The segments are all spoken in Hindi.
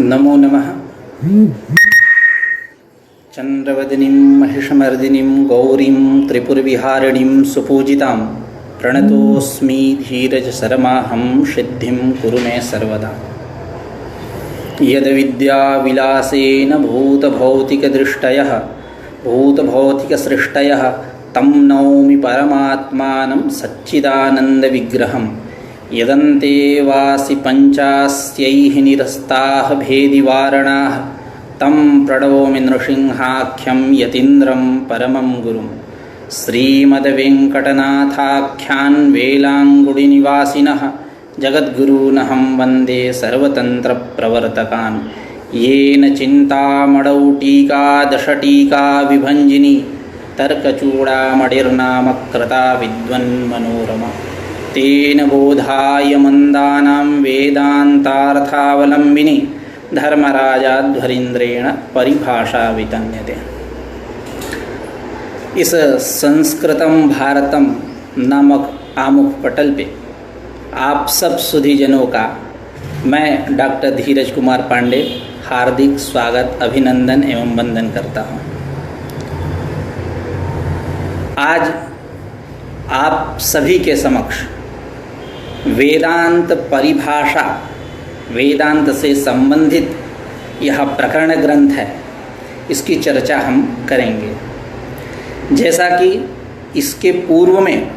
नमो नमः। चंद्रवदनीं महिषमर्दिनीं गौरीं त्रिपुरविहारिणीं सुपूजितां प्रणतोऽस्मि धीरजशरमाहं सिद्धिं कुरु मे सर्वदा। यद्विद्याविलासेन भूतभौतिकदृष्टयः भूतभौतिकसृष्टयः तं नौमि परमात्मानं सच्चिदानन्दविग्रहं। यदन्ते वासि पञ्चास्यैः निरस्ताः भेदिवारणाः तं प्रणौमि नृसिंहाख्यं यतीन्द्रं परमं गुरुं। श्रीमद्वेङ्कटनाथाख्यान् वेलाङ्गुडिनिवासिनः जगद्गुरूनहं वन्दे सर्वतन्त्रप्रवर्तकान्। येन चिन्तामणौ टीका दशटीका विभञ्जिनी तर्कचूडामणिर्नामकृता विद्वन्मनोरमा। तेन बोधाय मन्दानां वेदान्तार्थावलम्बिनी धर्मराजाध्वरीन्द्रेण परिभाषा वितन्यते। इस संस्कृतम भारतम नामक आमुख पटल पे आप सब सुधीजनों का मैं डॉक्टर धीरज कुमार पांडे हार्दिक स्वागत, अभिनंदन एवं वंदन करता हूँ। आज आप सभी के समक्ष वेदांत परिभाषा, वेदांत से संबंधित यह प्रकरण ग्रंथ है, इसकी चर्चा हम करेंगे। जैसा कि इसके पूर्व में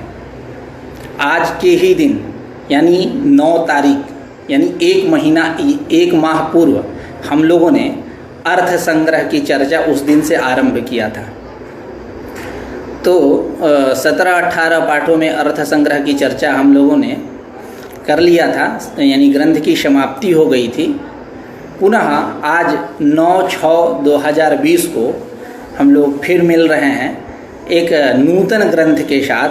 आज के ही दिन यानी 9 तारीख यानी एक माह पूर्व हम लोगों ने अर्थ संग्रह की चर्चा उस दिन से आरंभ किया था। तो 17-18 पाठों में अर्थ संग्रह की चर्चा हम लोगों ने कर लिया था, यानी ग्रंथ की समाप्ति हो गई थी। पुनः आज 9/6/2020 को हम लोग फिर मिल रहे हैं एक नूतन ग्रंथ के साथ।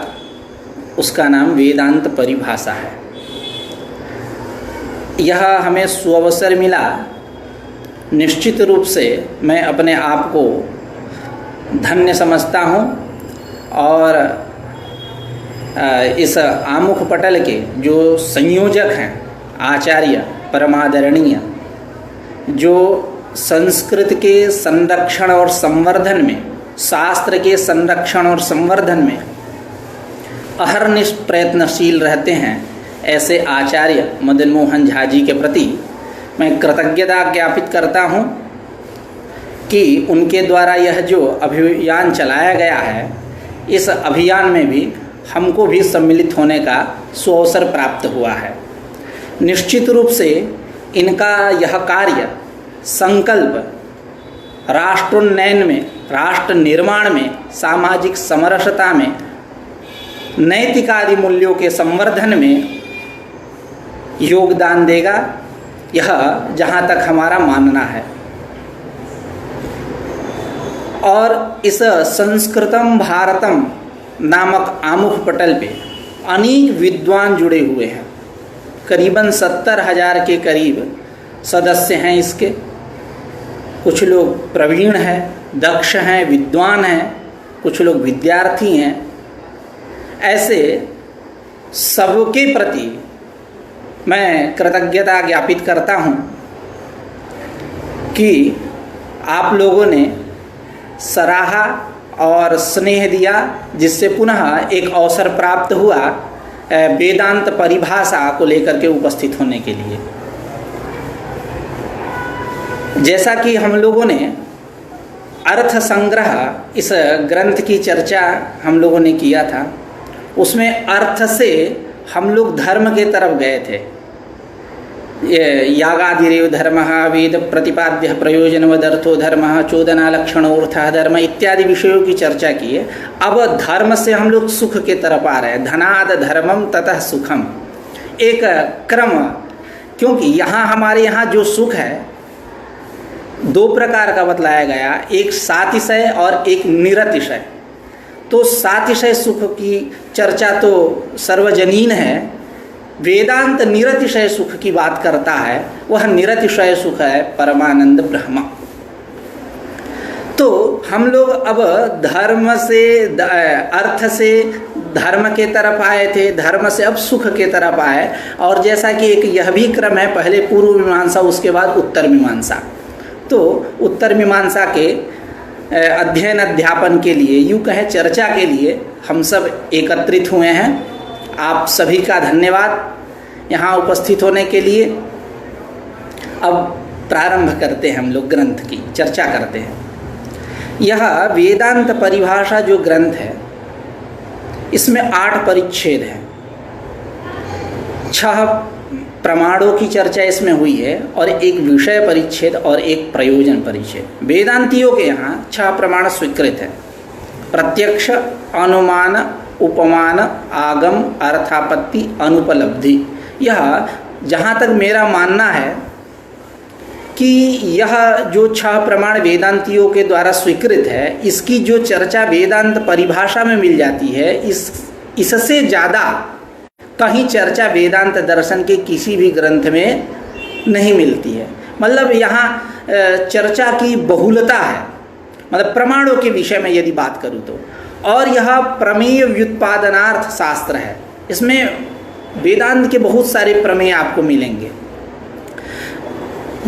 उसका नाम वेदांत परिभाषा है। यह हमें सुअवसर मिला। निश्चित रूप से मैं अपने आप को धन्य समझता हूँ और इस आमुख पटल के जो संयोजक हैं आचार्य परमादरणीय, जो संस्कृत के संरक्षण और संवर्धन में, शास्त्र के संरक्षण और संवर्धन में अहर्निश प्रयत्नशील रहते हैं, ऐसे आचार्य मदन मोहन झा जी के प्रति मैं कृतज्ञता ज्ञापित करता हूँ कि उनके द्वारा यह जो अभियान चलाया गया है, इस अभियान में भी हमको भी सम्मिलित होने का सुअवसर प्राप्त हुआ है। निश्चित रूप से इनका यह कार्य संकल्प राष्ट्रोन्नयन में, राष्ट्र निर्माण में, सामाजिक समरसता में, नैतिक आदि मूल्यों के संवर्धन में योगदान देगा, यह जहाँ तक हमारा मानना है। और इस संस्कृतम भारतम नामक आमुख पटल पे अनेक विद्वान जुड़े हुए हैं। करीबन 70,000 के करीब सदस्य हैं इसके। कुछ लोग प्रवीण हैं, दक्ष हैं, विद्वान हैं, कुछ लोग विद्यार्थी हैं। ऐसे सबके प्रति मैं कृतज्ञता ज्ञापित करता हूँ कि आप लोगों ने सराहा और स्नेह दिया, जिससे पुनः एक अवसर प्राप्त हुआ वेदांत परिभाषा को लेकर के उपस्थित होने के लिए। जैसा कि हम लोगों ने अर्थ संग्रह इस ग्रंथ की चर्चा हम लोगों ने किया था, उसमें अर्थ से हम लोग धर्म के तरफ गए थे। यागादिरेव धर्मः, वेद प्रतिपाद्य प्रयोजनवदर्थो धर्मः, चोदना लक्षणोऽर्थः धर्म इत्यादि विषयों की चर्चा की है। अब धर्म से हम लोग सुख के तरफ आ रहे हैं। धनाद धर्मम ततः सुखम, एक क्रम। क्योंकि यहाँ हमारे यहाँ जो सुख है 2 प्रकार का बतलाया गया, एक सातिशय और एक निरतिशय। तो सातिशय सुख की चर्चा तो सर्वजनीन है। वेदांत निरतिशय सुख की बात करता है, वह निरतिशय सुख है परमानंद ब्रह्म। तो हम लोग अब धर्म से अर्थ से धर्म के तरफ आए थे, धर्म से अब सुख के तरफ आए। और जैसा कि एक यह भी क्रम है, पहले पूर्व मीमांसा उसके बाद उत्तर मीमांसा। तो उत्तर मीमांसा के अध्ययन अध्यापन के लिए, यूँ कहें चर्चा के लिए हम सब एकत्रित हुए हैं। आप सभी का धन्यवाद यहाँ उपस्थित होने के लिए। अब प्रारंभ करते हैं, हम लोग ग्रंथ की चर्चा करते हैं। यह वेदांत परिभाषा जो ग्रंथ है, इसमें 8 परिच्छेद हैं। 6 प्रमाणों की चर्चा इसमें हुई है और एक विषय परिच्छेद और एक प्रयोजन परिच्छेद। वेदांतियों के यहाँ 6 प्रमाण स्वीकृत है: प्रत्यक्ष, अनुमान, उपमान, आगम, अर्थापत्ति, अनुपलब्धि। यह जहाँ तक मेरा मानना है कि यह जो 6 प्रमाण वेदांतियों के द्वारा स्वीकृत है, इसकी जो चर्चा वेदांत परिभाषा में मिल जाती है, इससे ज़्यादा कहीं चर्चा वेदांत दर्शन के किसी भी ग्रंथ में नहीं मिलती है। मतलब यहाँ चर्चा की बहुलता है, मतलब प्रमाणों के विषय में यदि बात करूँ तो। और यह प्रमेय व्युत्पादनार्थ शास्त्र है। इसमें वेदांत के बहुत सारे प्रमेय आपको मिलेंगे।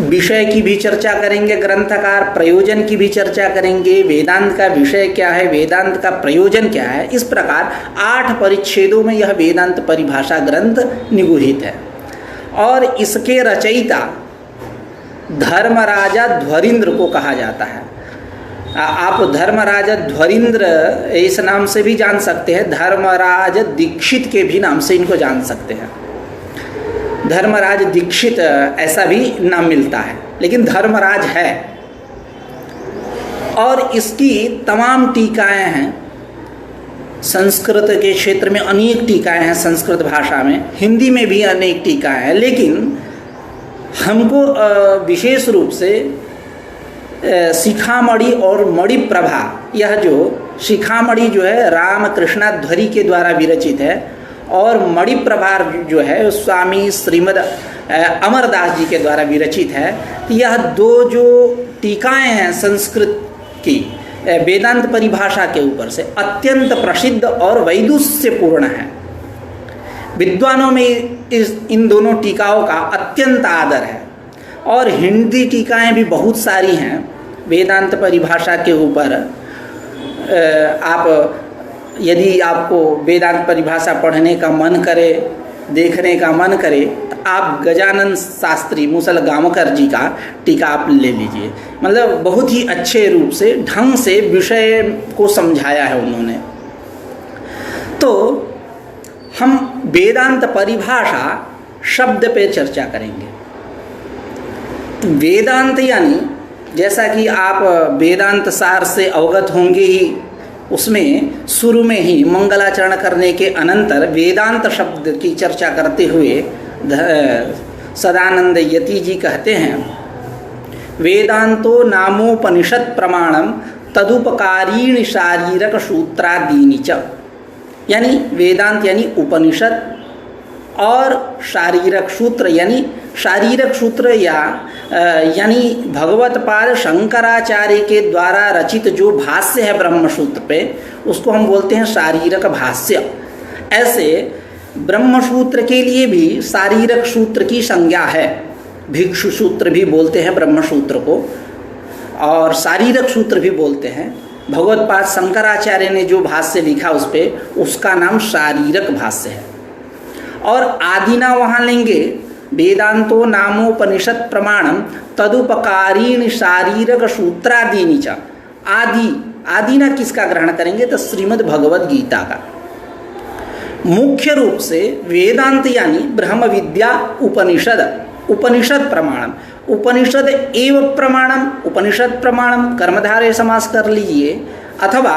विषय की भी चर्चा करेंगे ग्रंथकार, प्रयोजन की भी चर्चा करेंगे, वेदांत का विषय क्या है, वेदांत का प्रयोजन क्या है। इस प्रकार 8 परिच्छेदों में यह वेदांत परिभाषा ग्रंथ निगूहित है। और इसके रचयिता धर्मराजा ध्वरींद्र को कहा जाता है। आप धर्मराजा ध्वरींद्र इस नाम से भी जान सकते हैं, धर्मराज दीक्षित के भी नाम से इनको जान सकते हैं। धर्मराज दीक्षित ऐसा भी नाम मिलता है, लेकिन धर्मराज है। और इसकी तमाम टीकाएं हैं। संस्कृत के क्षेत्र में अनेक टीकाएं हैं, संस्कृत भाषा में, हिंदी में भी अनेक टीकाएं हैं। लेकिन हमको विशेष रूप से शिखामणि और मणिप्रभा, यह जो शिखामणि जो है रामकृष्णाध्वरी के द्वारा विरचित है, और मणिप्रभा जो है स्वामी श्रीमद अमरदास जी के द्वारा विरचित है। यह 2 जो टीकाएं हैं संस्कृत की वेदांत परिभाषा के ऊपर से, अत्यंत प्रसिद्ध और वैदुष्यपूर्ण है। विद्वानों में इन दोनों टीकाओं का अत्यंत आदर है। और हिंदी टीकाएं भी बहुत सारी हैं वेदांत परिभाषा के ऊपर। आप यदि आपको वेदांत परिभाषा पढ़ने का मन करे, देखने का मन करे, तो आप गजानन शास्त्री मुसल गांवकर जी का टीका आप ले लीजिए। मतलब बहुत ही अच्छे रूप से, ढंग से विषय को समझाया है उन्होंने। तो हम वेदांत परिभाषा शब्द पे चर्चा करेंगे। वेदांत यानी, जैसा कि आप वेदांत सार से अवगत होंगे ही, उसमें शुरू में ही मंगलाचरण करने के अनंतर वेदांत शब्द की चर्चा करते हुए सदानंद यति जी कहते हैं, वेदांतो नामोपनिषद प्रमाणम तदुपकारीण शारीरक सूत्रादीनि च। यानी वेदांत यानी उपनिषद और शारीरक सूत्र, यानी शारीरक सूत्र यानी भगवतपाद शंकराचार्य के द्वारा रचित जो भाष्य है ब्रह्मसूत्र पे, उसको हम बोलते हैं शारीरक भाष्य। ऐसे ब्रह्मसूत्र के लिए भी शारीरक सूत्र की संज्ञा है। भिक्षु सूत्र भी बोलते हैं ब्रह्मसूत्र को, और शारीरक सूत्र भी बोलते हैं। भगवतपाद शंकराचार्य ने जो भाष्य लिखा उस पर, उसका नाम शारीरक भाष्य है। और आदिना वहाँ लेंगे, वेदांतो नामोपनिषद प्रमाणम तदुपकारीण शारीरक सूत्रादीनि च। आदिना किसका ग्रहण करेंगे? तो श्रीमद् भगवद गीता का। मुख्य रूप से वेदांत यानी ब्रह्म विद्या उपनिषद, उपनिषद प्रमाणम, उपनिषद एव प्रमाणम, उपनिषद प्रमाणम कर्मधारय समास कर लीजिए, अथवा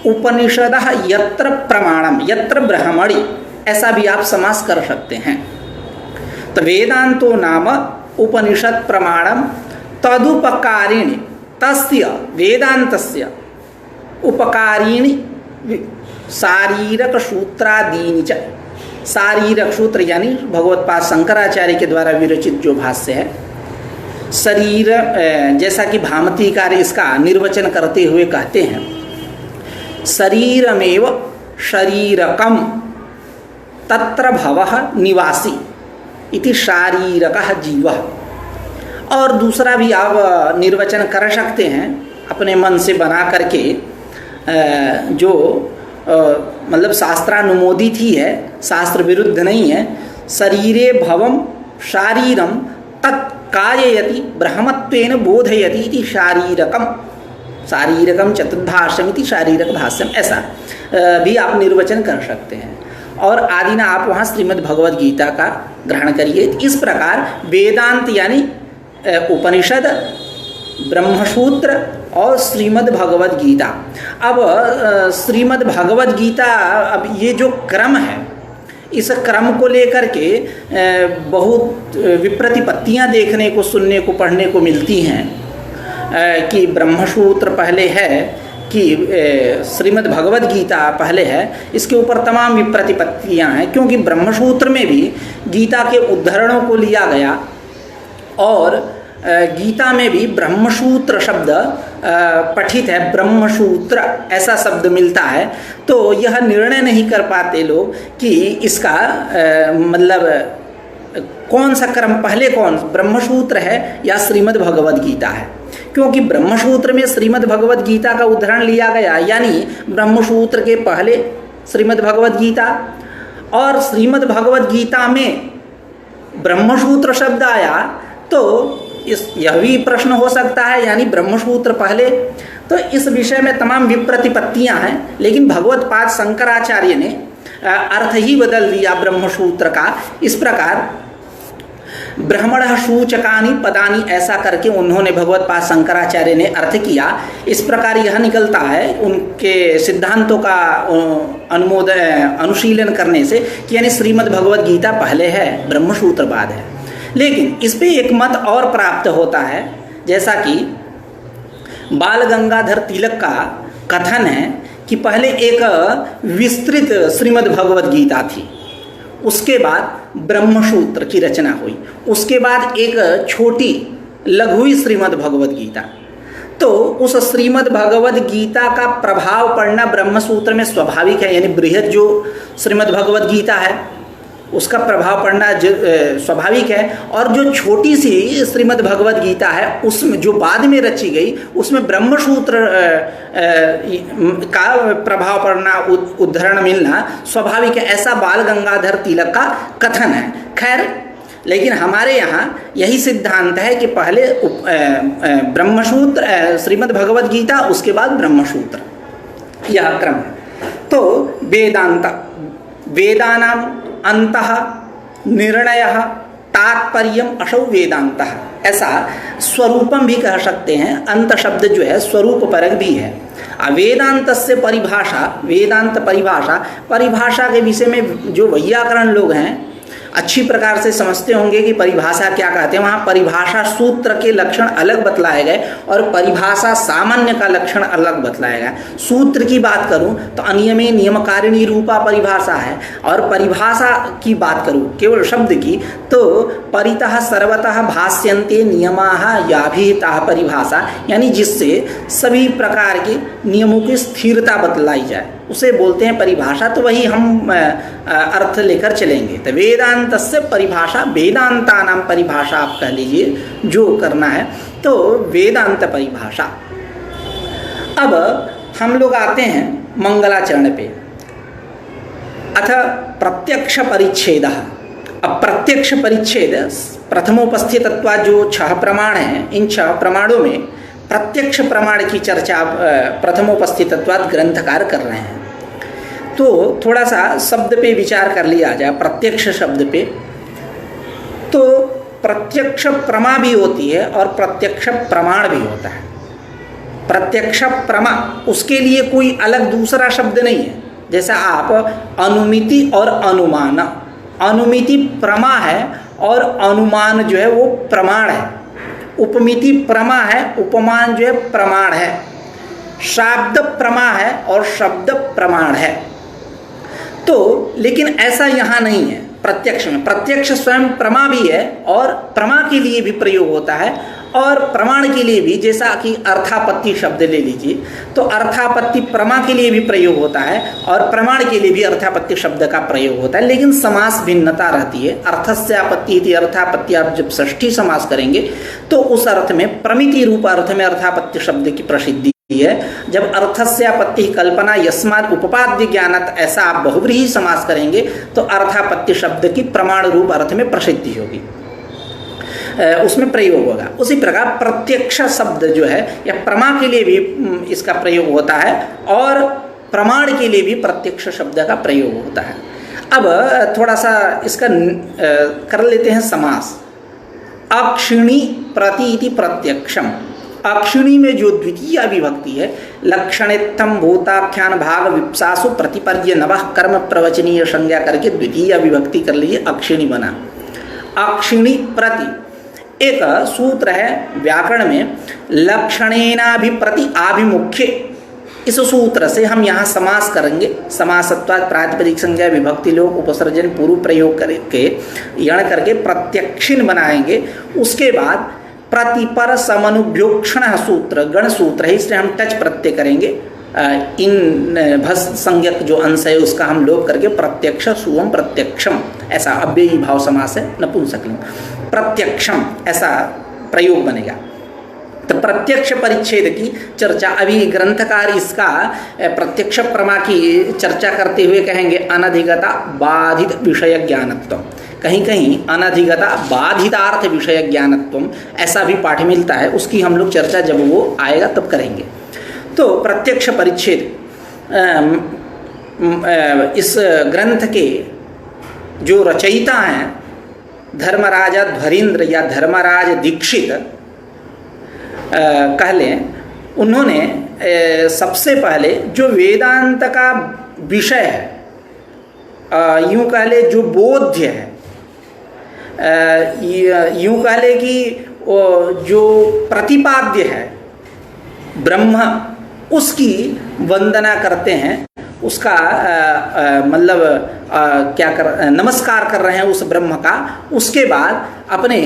उपनिषदः यत्र प्रमाणम यत्र ब्रह्मणि, ऐसा भी आप समास कर सकते हैं। तो वेदांतो नाम उपनिषद प्रमाणम तदुपकारिणी, तस्य वेदांतस्य उपकारिणी शारीरक सूत्रादीनि च। शारीरक सूत्र यानी भगवतपाद शंकराचार्य के द्वारा विरचित जो भाष्य है, शरीर, जैसा कि भामतीकार इसका निर्वचन करते हुए कहते हैं, शरीरमेव शरीरकम तत्र भवः निवासी इति शारीरकः जीवः। और दूसरा भी आप निर्वचन कर सकते हैं अपने मन से बना करके, जो मतलब शास्त्रानुमोदित ही है, शास्त्र विरुद्ध नहीं है। शरीरे भवम शारीरम तत्काययति ब्रह्मत्वेन बोधयति इति शारीरकम, शारीरकम चतुर्भाष्यम इति शारीरक भाष्यम, ऐसा भी आप निर्वचन कर सकते हैं। और आदि ना आप वहाँ श्रीमद् भगवद गीता का ग्रहण करिए। इस प्रकार वेदांत यानी उपनिषद, ब्रह्मसूत्र और श्रीमद् भगवद गीता। अब श्रीमद् भगवद गीता, अब ये जो क्रम है, इस क्रम को लेकर के बहुत विप्रतिपत्तियाँ देखने को, सुनने को, पढ़ने को मिलती हैं कि ब्रह्मसूत्र पहले है कि श्रीमद् भगवद गीता पहले है। इसके ऊपर तमाम विप्रतिपत्तियाँ हैं, क्योंकि ब्रह्मसूत्र में भी गीता के उद्धरणों को लिया गया और गीता में भी ब्रह्मसूत्र शब्द पठित है, ब्रह्मसूत्र ऐसा शब्द मिलता है। तो यह निर्णय नहीं कर पाते लोग कि इसका मतलब कौन सा क्रम पहले, कौन ब्रह्मसूत्र है या श्रीमद् भगवद गीता है। क्योंकि ब्रह्मसूत्र में श्रीमद् भगवद गीता का उदाहरण लिया गया, यानी ब्रह्मसूत्र के पहले श्रीमद् भगवद गीता, और श्रीमद् भगवद गीता में ब्रह्मसूत्र शब्द आया। तो यह भी प्रश्न हो सकता है, यानी ब्रह्मसूत्र पहले। तो इस विषय में तमाम विप्रतिपत्तियां हैं, लेकिन भगवत्पाद शंकराचार्य ने अर्थ ही बदल दिया ब्रह्मसूत्र का। इस प्रकार ब्रह्मणः सूचकानि पदानि, ऐसा करके उन्होंने भगवत्पाद शंकराचार्य ने अर्थ किया। इस प्रकार यह निकलता है उनके सिद्धांतों का अनुशीलन करने से कि यानी श्रीमद् भगवद गीता पहले है, ब्रह्मसूत्र बाद है। लेकिन इस पे एक मत और प्राप्त होता है, जैसा कि बाल गंगाधर तिलक का कथन है कि पहले एक विस्तृत श्रीमद् भगवद गीता थी, उसके बाद ब्रह्मसूत्र की रचना हुई, उसके बाद एक छोटी लघु श्रीमद् भगवद गीता। तो उस श्रीमद् भगवद गीता का प्रभाव पड़ना ब्रह्मसूत्र में स्वाभाविक है, यानी बृहद जो श्रीमद् भगवद गीता है उसका प्रभाव पड़ना स्वाभाविक है। और जो छोटी सी श्रीमद् भगवद गीता है, उसमें जो बाद में रची गई, उसमें ब्रह्मसूत्र का प्रभाव पड़ना, उद्धरण मिलना स्वाभाविक है, ऐसा बाल गंगाधर तिलक का कथन है। खैर, लेकिन हमारे यहाँ यही सिद्धांत है कि पहले ब्रह्मसूत्र श्रीमद् भगवद गीता, उसके बाद ब्रह्मसूत्र, यह क्रम है। तो वेदानाम अंतः निर्णयः तात्पर्यम असौ वेदांतः, ऐसा स्वरूपम भी कह सकते हैं। अंत शब्द जो है स्वरूप परक भी है। वेदांत से परिभाषा, वेदांत परिभाषा के विषय में जो वैयाकरण लोग हैं अच्छी प्रकार से समझते होंगे कि परिभाषा क्या कहते हैं। वहाँ परिभाषा सूत्र के लक्षण अलग बतलाए गए और परिभाषा सामान्य का लक्षण अलग बतलाया गया। सूत्र की बात करूँ तो अनियमे नियमकारिणी रूपा परिभाषा है, और परिभाषा की बात करूँ केवल शब्द की तो परितः सर्वतः भाष्यन्ते नियमाः याभिहिताः परिभाषा, यानी जिससे सभी प्रकार के नियमों की स्थिरता बतलाई जाए, उसे बोलते हैं परिभाषा। तो वही हम अर्थ लेकर चलेंगे। तो वेदांत से परिभाषा, वेदांता नाम परिभाषा आप कह लीजिए जो करना है, तो वेदांत परिभाषा। अब हम लोग आते हैं मंगलाचरण पे। अथ प्रत्यक्ष परिच्छेद। अब प्रत्यक्ष परिच्छेद प्रथमोपस्थितत्वात् जो 6 प्रमाण हैं, इन 6 प्रमाणों में प्रत्यक्ष प्रमाण की चर्चा प्रथमोपस्थितत्वात् ग्रंथकार कर रहे हैं। तो थोड़ा सा शब्द पे विचार कर लिया जाए, प्रत्यक्ष शब्द पे। तो प्रत्यक्ष प्रमा भी होती है और प्रत्यक्ष प्रमाण भी होता है। प्रत्यक्ष प्रमा, उसके लिए कोई अलग दूसरा शब्द नहीं है। जैसा आप अनुमिति और अनुमान, अनुमिति प्रमा है और अनुमान जो है वो प्रमाण है। उपमिति प्रमा है, उपमान जो है प्रमाण है। शब्द प्रमा है और शब्द प्रमाण है। तो लेकिन ऐसा यहाँ नहीं है प्रत्यक्ष में। प्रत्यक्ष स्वयं प्रमा भी है और प्रमा के लिए भी प्रयोग होता है, और प्रमाण के लिए भी, जैसा कि अर्थापत्ति शब्द ले लीजिए, तो अर्थापत्ति प्रमा के लिए भी प्रयोग होता है और प्रमाण के लिए भी अर्थापत्ति शब्द का प्रयोग होता है, लेकिन समास भिन्नता रहती है। अर्थस्यापत्ति इति अर्थापत्ति आप जब षष्ठी समास करेंगे तो उस अर्थ में प्रमिति रूप अर्थ में अर्थापत्ति शब्द की प्रसिद्धि है। जब अर्थस्यापत्ति कल्पना यस्मात् उपपाद्य ज्ञानत ऐसा आप बहुव्रीहि समास करेंगे तो अर्थापत्ति शब्द की प्रमाण रूप अर्थ में प्रसिद्धि होगी, उसमें प्रयोग होगा। उसी प्रकार प्रत्यक्ष शब्द जो है या प्रमा के लिए भी इसका प्रयोग होता है और प्रमाण के लिए भी प्रत्यक्ष शब्द का प्रयोग होता है। अब थोड़ा सा इसका कर लेते हैं समास। अक्षिणी प्रति इति प्रत्यक्षम, अक्षिणी में जो द्वितीय विभक्ति है, लक्षणित्थम भूताख्यान भाग विप्सासु प्रतिपर्य नवः कर्म प्रवचनीय संज्ञा करके द्वितीय विभक्ति कर लीजिए, अक्षिणी बना। अक्षिणी प्रति एक सूत्र है व्याकरण में, लक्षणेनाभिप्रति आभिमुख्य, इस सूत्र से हम यहाँ समास करेंगे। समासत्वात् प्रातिपदिक संज्ञा विभक्ति लोग उपसर्जन पूर्व प्रयोग करके यण करके प्रत्यक्षिण बनाएंगे। उसके बाद प्रतिपर समनुभ्योक्षण सूत्र, गण सूत्र है, इसलिए हम टच प्रत्यय करेंगे। इन भस संज्ञक जो अंश है उसका हम लोप करके प्रत्यक्ष सुवम प्रत्यक्षम, ऐसा अव्ययी भाव समास है, नपुंसकलिंग, प्रत्यक्षम ऐसा प्रयोग बनेगा। तो प्रत्यक्ष परिच्छेद की चर्चा अभी ग्रंथकार इसका प्रत्यक्ष प्रमा की चर्चा करते हुए कहेंगे अनधिगता बाधित विषय ज्ञानत्वम, कहीं कहीं अनधिगता बाधितार्थ विषय ज्ञानत्वम ऐसा भी पाठ मिलता है, उसकी हम लोग चर्चा जब वो आएगा तब करेंगे। तो प्रत्यक्ष परिच्छेद इस ग्रंथ के जो रचयिता हैं धर्मराजा ध्वरीन्द्र या धर्मराज दीक्षित कह लें, उन्होंने सबसे पहले जो वेदांत का विषय है, यूँ कह ले जो बोध्य है, यूँ कह ले कि जो प्रतिपाद्य है ब्रह्म, उसकी वंदना करते हैं, उसका मतलब क्या कर नमस्कार कर रहे हैं उस ब्रह्म का। उसके बाद अपने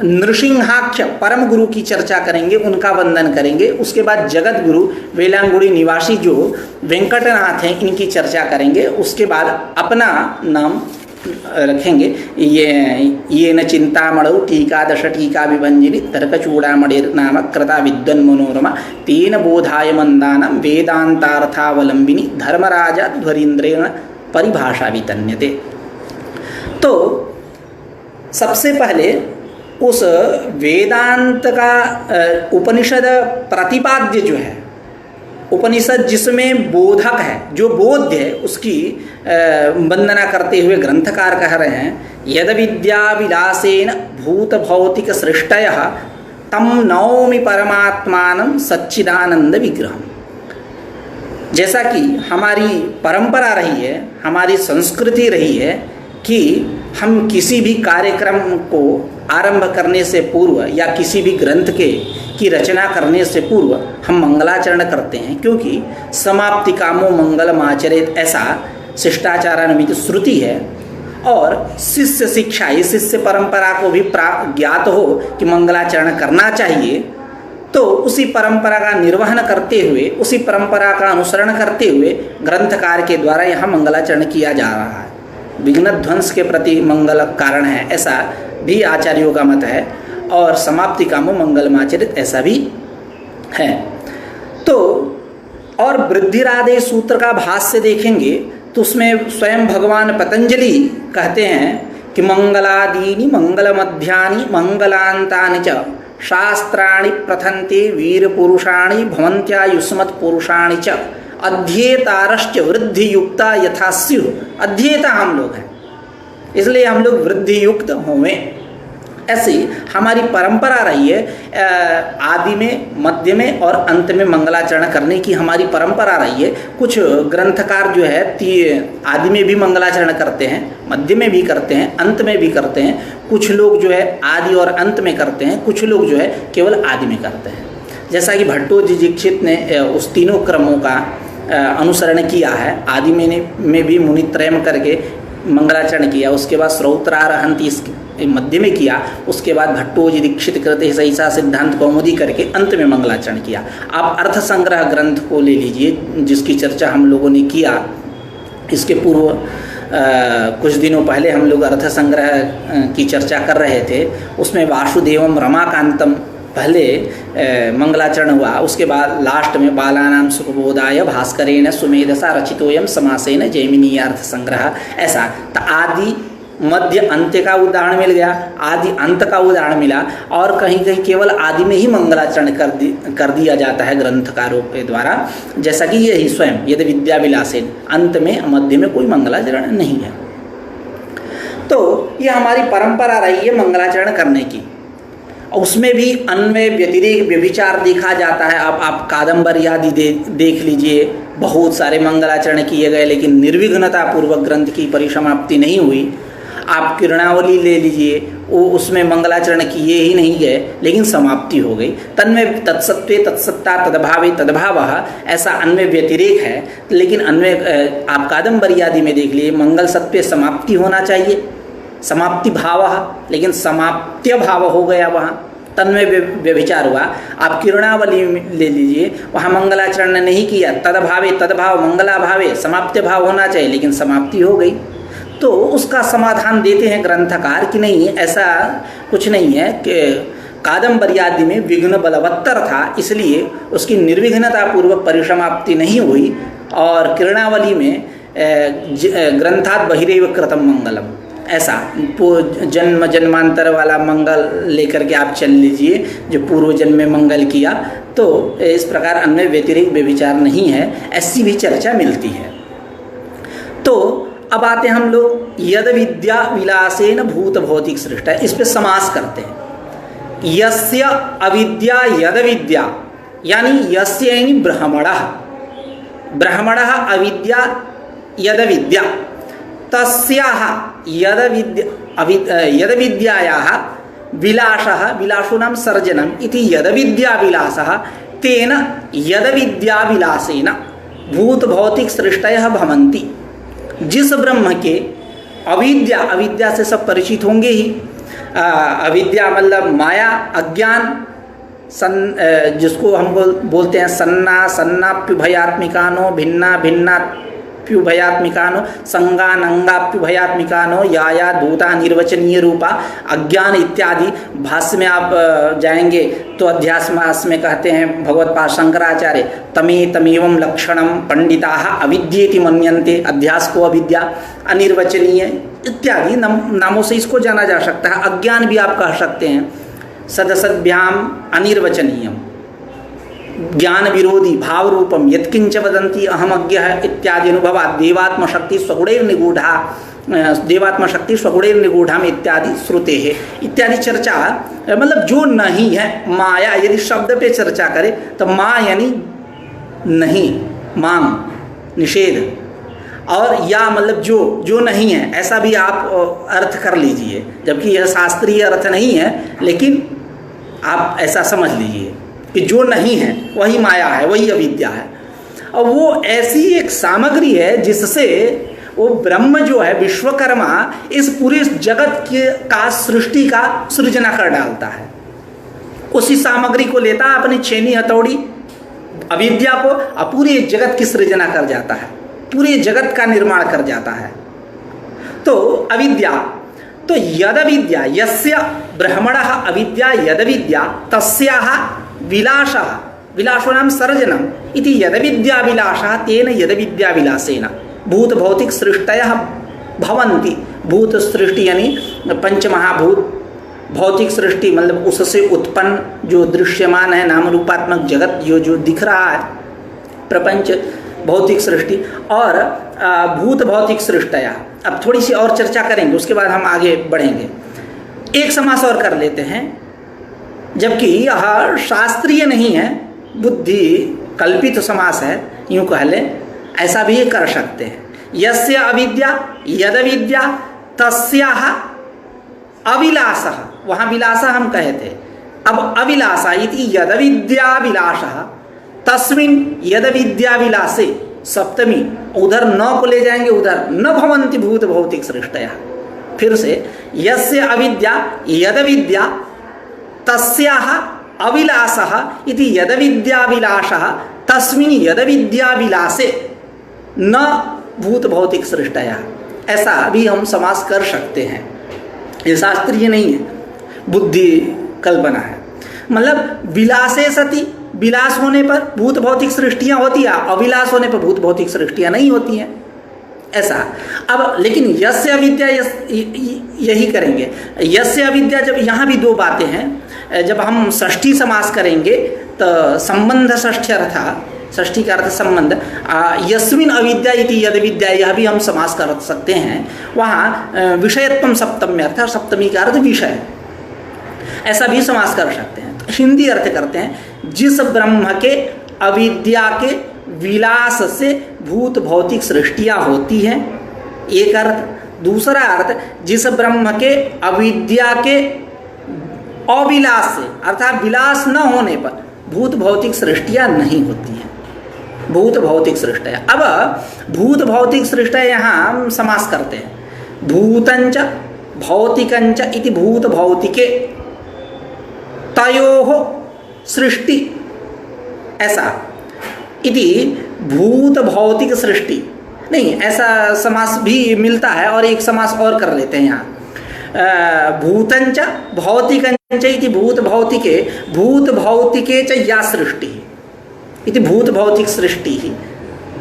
नृसिंहाख्य परम गुरु की चर्चा करेंगे, उनका वंदन करेंगे। उसके बाद जगत गुरु वेलांगुड़ी निवासी जो वेंकटनाथ हैं, इनकी चर्चा करेंगे। उसके बाद अपना नाम रखेंगे, ये न चिंतामणौ टीकादश टीका विभंजिनी तर्कचूड़ामणिर नाम कृता विद्वन् मनोरमा तेन बोधाय मंदानं वेदांतार्थावलंबिनी धर्मराजा ध्वरीन्द्रेण परिभाषा वितन्यते। तो सबसे पहले उस वेदांत का उपनिषद प्रतिपाद्य जो है, उपनिषद जिसमें बोधक है, जो बोध्य है, उसकी वंदना करते हुए ग्रंथकार कह रहे हैं यद विद्या विलासेन भूत भौतिक सृष्टयः तम नौमि परमात्मानं सच्चिदानंद विग्रहम्। जैसा कि हमारी परंपरा रही है, हमारी संस्कृति रही है कि हम किसी भी कार्यक्रम को आरंभ करने से पूर्व या किसी भी ग्रंथ की रचना करने से पूर्व हम मंगलाचरण करते हैं, क्योंकि समाप्ति कामो मंगलम आचरेत ऐसा शिष्टाचारान्वित श्रुति है। और शिष्य शिक्षा, इस शिष्य परंपरा को भी ज्ञात हो कि मंगलाचरण करना चाहिए, तो उसी परंपरा का निर्वहन करते हुए, उसी परंपरा का अनुसरण करते हुए ग्रंथकार के द्वारा यहाँ मंगलाचरण किया जा रहा है। विघ्न ध्वंस के प्रति मंगल कारण है, ऐसा भी आचार्यों का मत है। और समाप्ति कामो मंगलमाचरित ऐसा भी है। तो और वृद्धिरादे सूत्र का भाष्य देखेंगे तो उसमें स्वयं भगवान पतंजलि कहते हैं कि मंगलादीनि मंगलमध्यानि मंगलांतानि च शास्त्राणि प्रथन्ते वीर पुरुषाणि भवन्त्यायुष्मत् पुरुषाणि च अध्येतारश्च वृद्धि युक्ता यथा स्युः। अध्येता हम लोग हैं, इसलिए हम लोग वृद्धि युक्त होवें। ऐसी हमारी परंपरा रही है। आदि में, मध्य में और अंत में मंगलाचरण करने की हमारी परंपरा रही है। कुछ ग्रंथकार जो है आदि में भी मंगलाचरण करते हैं, मध्य में भी करते हैं, अंत में भी करते हैं। कुछ लोग जो है आदि और अंत में करते हैं, कुछ लोग जो है केवल आदि में करते हैं। जैसा कि भट्टोजी दीक्षित ने उस तीनों क्रमों का अनुसरण किया है। आदि में भी मुनित्रयम करके मंगलाचरण किया, उसके बाद श्रौत्रारहंती मध्य में किया, उसके बाद भट्टोजी दीक्षित कृते सहिसा सिद्धांत कौमुदी करके अंत में मंगलाचरण किया। आप अर्थ संग्रह ग्रंथ को ले लीजिए, जिसकी चर्चा हम लोगों ने किया इसके पूर्व कुछ दिनों पहले हम लोग अर्थ संग्रह की चर्चा कर रहे थे। उसमें वासुदेवम रमाकांतम पहले मंगलाचरण हुआ, उसके बाद लास्ट में बालानाम सुखबोधाय भास्करेण सुमेधसा रचितोयम समासेन जैमिनीयार्थ संग्रह, ऐसा तो आदि मध्य अंत्य का उदाहरण मिल गया, आदि अंत का उदाहरण मिला, और कहीं कहीं केवल आदि में ही मंगलाचरण कर दिया जाता है ग्रंथकारों के द्वारा, जैसा कि यही स्वयं यदि विद्या विलासेन अंत में मध्य में कोई मंगलाचरण नहीं है। तो ये हमारी परंपरा रही है मंगलाचरण करने की। उसमें भी अन्वय व्यतिरेक व्यभिचार देखा जाता है। अब आप कादम्बरी आदि देख लीजिए, बहुत सारे मंगलाचरण किए गए लेकिन निर्विघ्नता पूर्वक ग्रंथ की परिसमाप्ति नहीं हुई। आप किरणावली ले लीजिए, वो उसमें मंगलाचरण किए ही नहीं गए लेकिन समाप्ति हो गई। तन्मय तत्सत्वे तत्सत्ता तदभावे तदभावः, ऐसा अन्वय व्यतिरेक है। लेकिन अन्वय आप कादम्बरी आदि में देख लीजिए, मंगल सत्वे समाप्ति होना चाहिए, समाप्ति भाव, लेकिन समाप्त्य भाव हो गया, वहाँ तन्मय व्यभिचार हुआ। आप किरणावली ले लीजिए, वहाँ मंगलाचरण नहीं किया, तदभावे तदभाव मंगलाभावे समाप्त्य भाव होना चाहिए लेकिन समाप्ति हो गई। तो उसका समाधान देते हैं ग्रंथकार कि नहीं, ऐसा कुछ नहीं है कि कादम्बरी आदि में विघ्न बलवत्तर था इसलिए उसकी निर्विघ्नता पूर्वक परिसमाप्ति नहीं हुई, और किरणावली में ग्रंथात् बहिरेव कृतम मंगलम, ऐसा जन्म जन्मांतर वाला मंगल लेकर के आप चल लीजिए, जो पूर्व जन्म में मंगल किया। तो इस प्रकार अन्य व्यतिरिक्त व्यभिचार नहीं है, ऐसी भी चर्चा मिलती है। तो अब आते हैं हम लोग यद विद्या विलासेन भूत भौतिक सृष्टा, इस पे समास करते हैं। यस्य अविद्या यद विद्या, यानी यस्य यानी ब्रह्मणः, ब्रह्मणः अविद्या यद विद्या, तस्याः यद विद्यायाः विलासः, विलासूनां सर्जनम् इति यद विद्या विलासः, तेन यद विद्या विलासेन भूत भौतिक सृष्टयः भवन्ति। जिस ब्रह्म के अविद्या, अविद्या से सब परिचित होंगे ही, अविद्या मतलब माया अज्ञान, जिसको हम बोलते हैं सन्ना सन्नाप्युभयात्मिकानो भिन्ना भिन्नाप्युभयात्मिकानो संगानंगाप्युभयात्मिकानो या दूता निर्वचनीय रूपा अज्ञान इत्यादि। भाष्य में आप जाएंगे तो अध्यात्मास में कहते हैं भगवत्पाद शंकराचार्य, तमे तमेवं लक्षणम पंडिताः अविद्येति मन्यन्ते, अध्यास को अविद्या, अनिर्वचनीय इत्यादि नामों से इसको जाना जा सकता है। अज्ञान भी आप कह सकते हैं, सदसद्भ्याम अनिर्वचनीयम, ज्ञान विरोधी भाव रूपम यत्किंच वदन्ति अहम अज्ञः इत्यादि अनुभवा, देवात्म शक्ति स्वगुणैर निगूढ़ा, देवात्म शक्ति स्वगुणैर निगूढ़ाम इत्यादि श्रुते है इत्यादि चर्चा। मतलब जो नहीं है, माया यदि शब्द पे चर्चा करे तो माँ यानी नहीं, मांग निषेध, और या मतलब जो नहीं है, ऐसा भी आप अर्थ कर लीजिए, जबकि यह शास्त्रीय अर्थ नहीं है लेकिन आप ऐसा समझ लीजिए कि जो नहीं है वही माया है, वही अविद्या है। और वो ऐसी एक सामग्री है जिससे वो ब्रह्म जो है विश्वकर्मा इस पूरे जगत का सृष्टि का सृजना कर डालता है। उसी सामग्री को लेता है अपनी छेनी हथौड़ी अविद्या को, और पूरे जगत की सृजना कर जाता है, पूरे जगत का निर्माण कर जाता है। तो अविद्या, तो यद विद्या यस्य ब्रह्मणः अविद्या यद विद्या तस्याः विलासः, विलासूनां सर्जनम् इति यद विद्या विलासः, तेन यद विद्या विलासेन भूत भौतिक सृष्टयः भवन्ति। भूत सृष्टि यानी पंचमहाभूत, भौतिक सृष्टि मतलब उससे उत्पन्न जो दृश्यमान है नाम रूपात्मक जगत, जो दिख रहा है प्रपंच, भौतिक सृष्टि, और भूत भौतिक सृष्टया। अब थोड़ी सी और चर्चा करेंगे, उसके बाद हम आगे बढ़ेंगे। एक समास और कर लेते हैं, जबकि यह शास्त्रीय नहीं है, बुद्धि कल्पित समास है, यूँ कह लें, ऐसा भी कर सकते हैं। यस्य अविद्या यद विद्या तस्याः अविलासः, वहाँ विलासा हम कहे थे, अब अविलासा इति यद विद्या विलासः तस्मिन् यद विद्या विलासे, सप्तमी, उधर न को ले जाएंगे, उधर न भवन्ति भूत भौतिक सृष्टयः, फिर से, यस्य अविद्या यदविद्या तस्याह अविलासः इति यदविद्याविलासः तस्मिन् यदविद्याविलासे न भूत भौतिक सृष्टया। ऐसा भी हम समास कर सकते हैं, ये शास्त्रीय नहीं है, बुद्धि कल्पना है। मतलब विलासे सति, विलास होने पर भूत भौतिक सृष्टियां होती हैं, अविलास होने पर भूत भौतिक सृष्टियां नहीं होती हैं, ऐसा। अब लेकिन यस्य अविद्या यही करेंगे, यस्य अविद्या, जब यहाँ भी दो बातें हैं। जब हम षष्ठी समास करेंगे तो संबंध षष्ठ्यर्था, षष्ठी का अर्थ संबंध, यस्मिन् अविद्या इति यद विद्या, यह भी हम समास कर सकते हैं। वहाँ विषयत्वम सप्तमी अर्थ, सप्तमी का अर्थ विषय, ऐसा भी समास कर सकते हैं। तो हिंदी अर्थ करते हैं, जिस ब्रह्म के अविद्या के विलास से भूत भौतिक सृष्टियाँ होती हैं, एक अर्थ। दूसरा अर्थ, जिस ब्रह्म के अविद्या के अविलास से, अर्थात विलास न होने पर भूत भौतिक सृष्टियाँ नहीं होती हैं, भूत भौतिक सृष्टियाँ। अब भूत भौतिक सृष्टियाँ यहाँ हम समास करते हैं, भूतंच भौतिकंच इति भूत भौतिके तयोः सृष्टि, ऐसा। इति भूत भौतिक सृष्टि नहीं, ऐसा समास भी मिलता है। और एक समास और कर लेते हैं यहाँ, भूतंच भौतिकंच इति भूत भौतिके, भूत भौतिके च या सृष्टि इति भूत भौतिक सृष्टि ही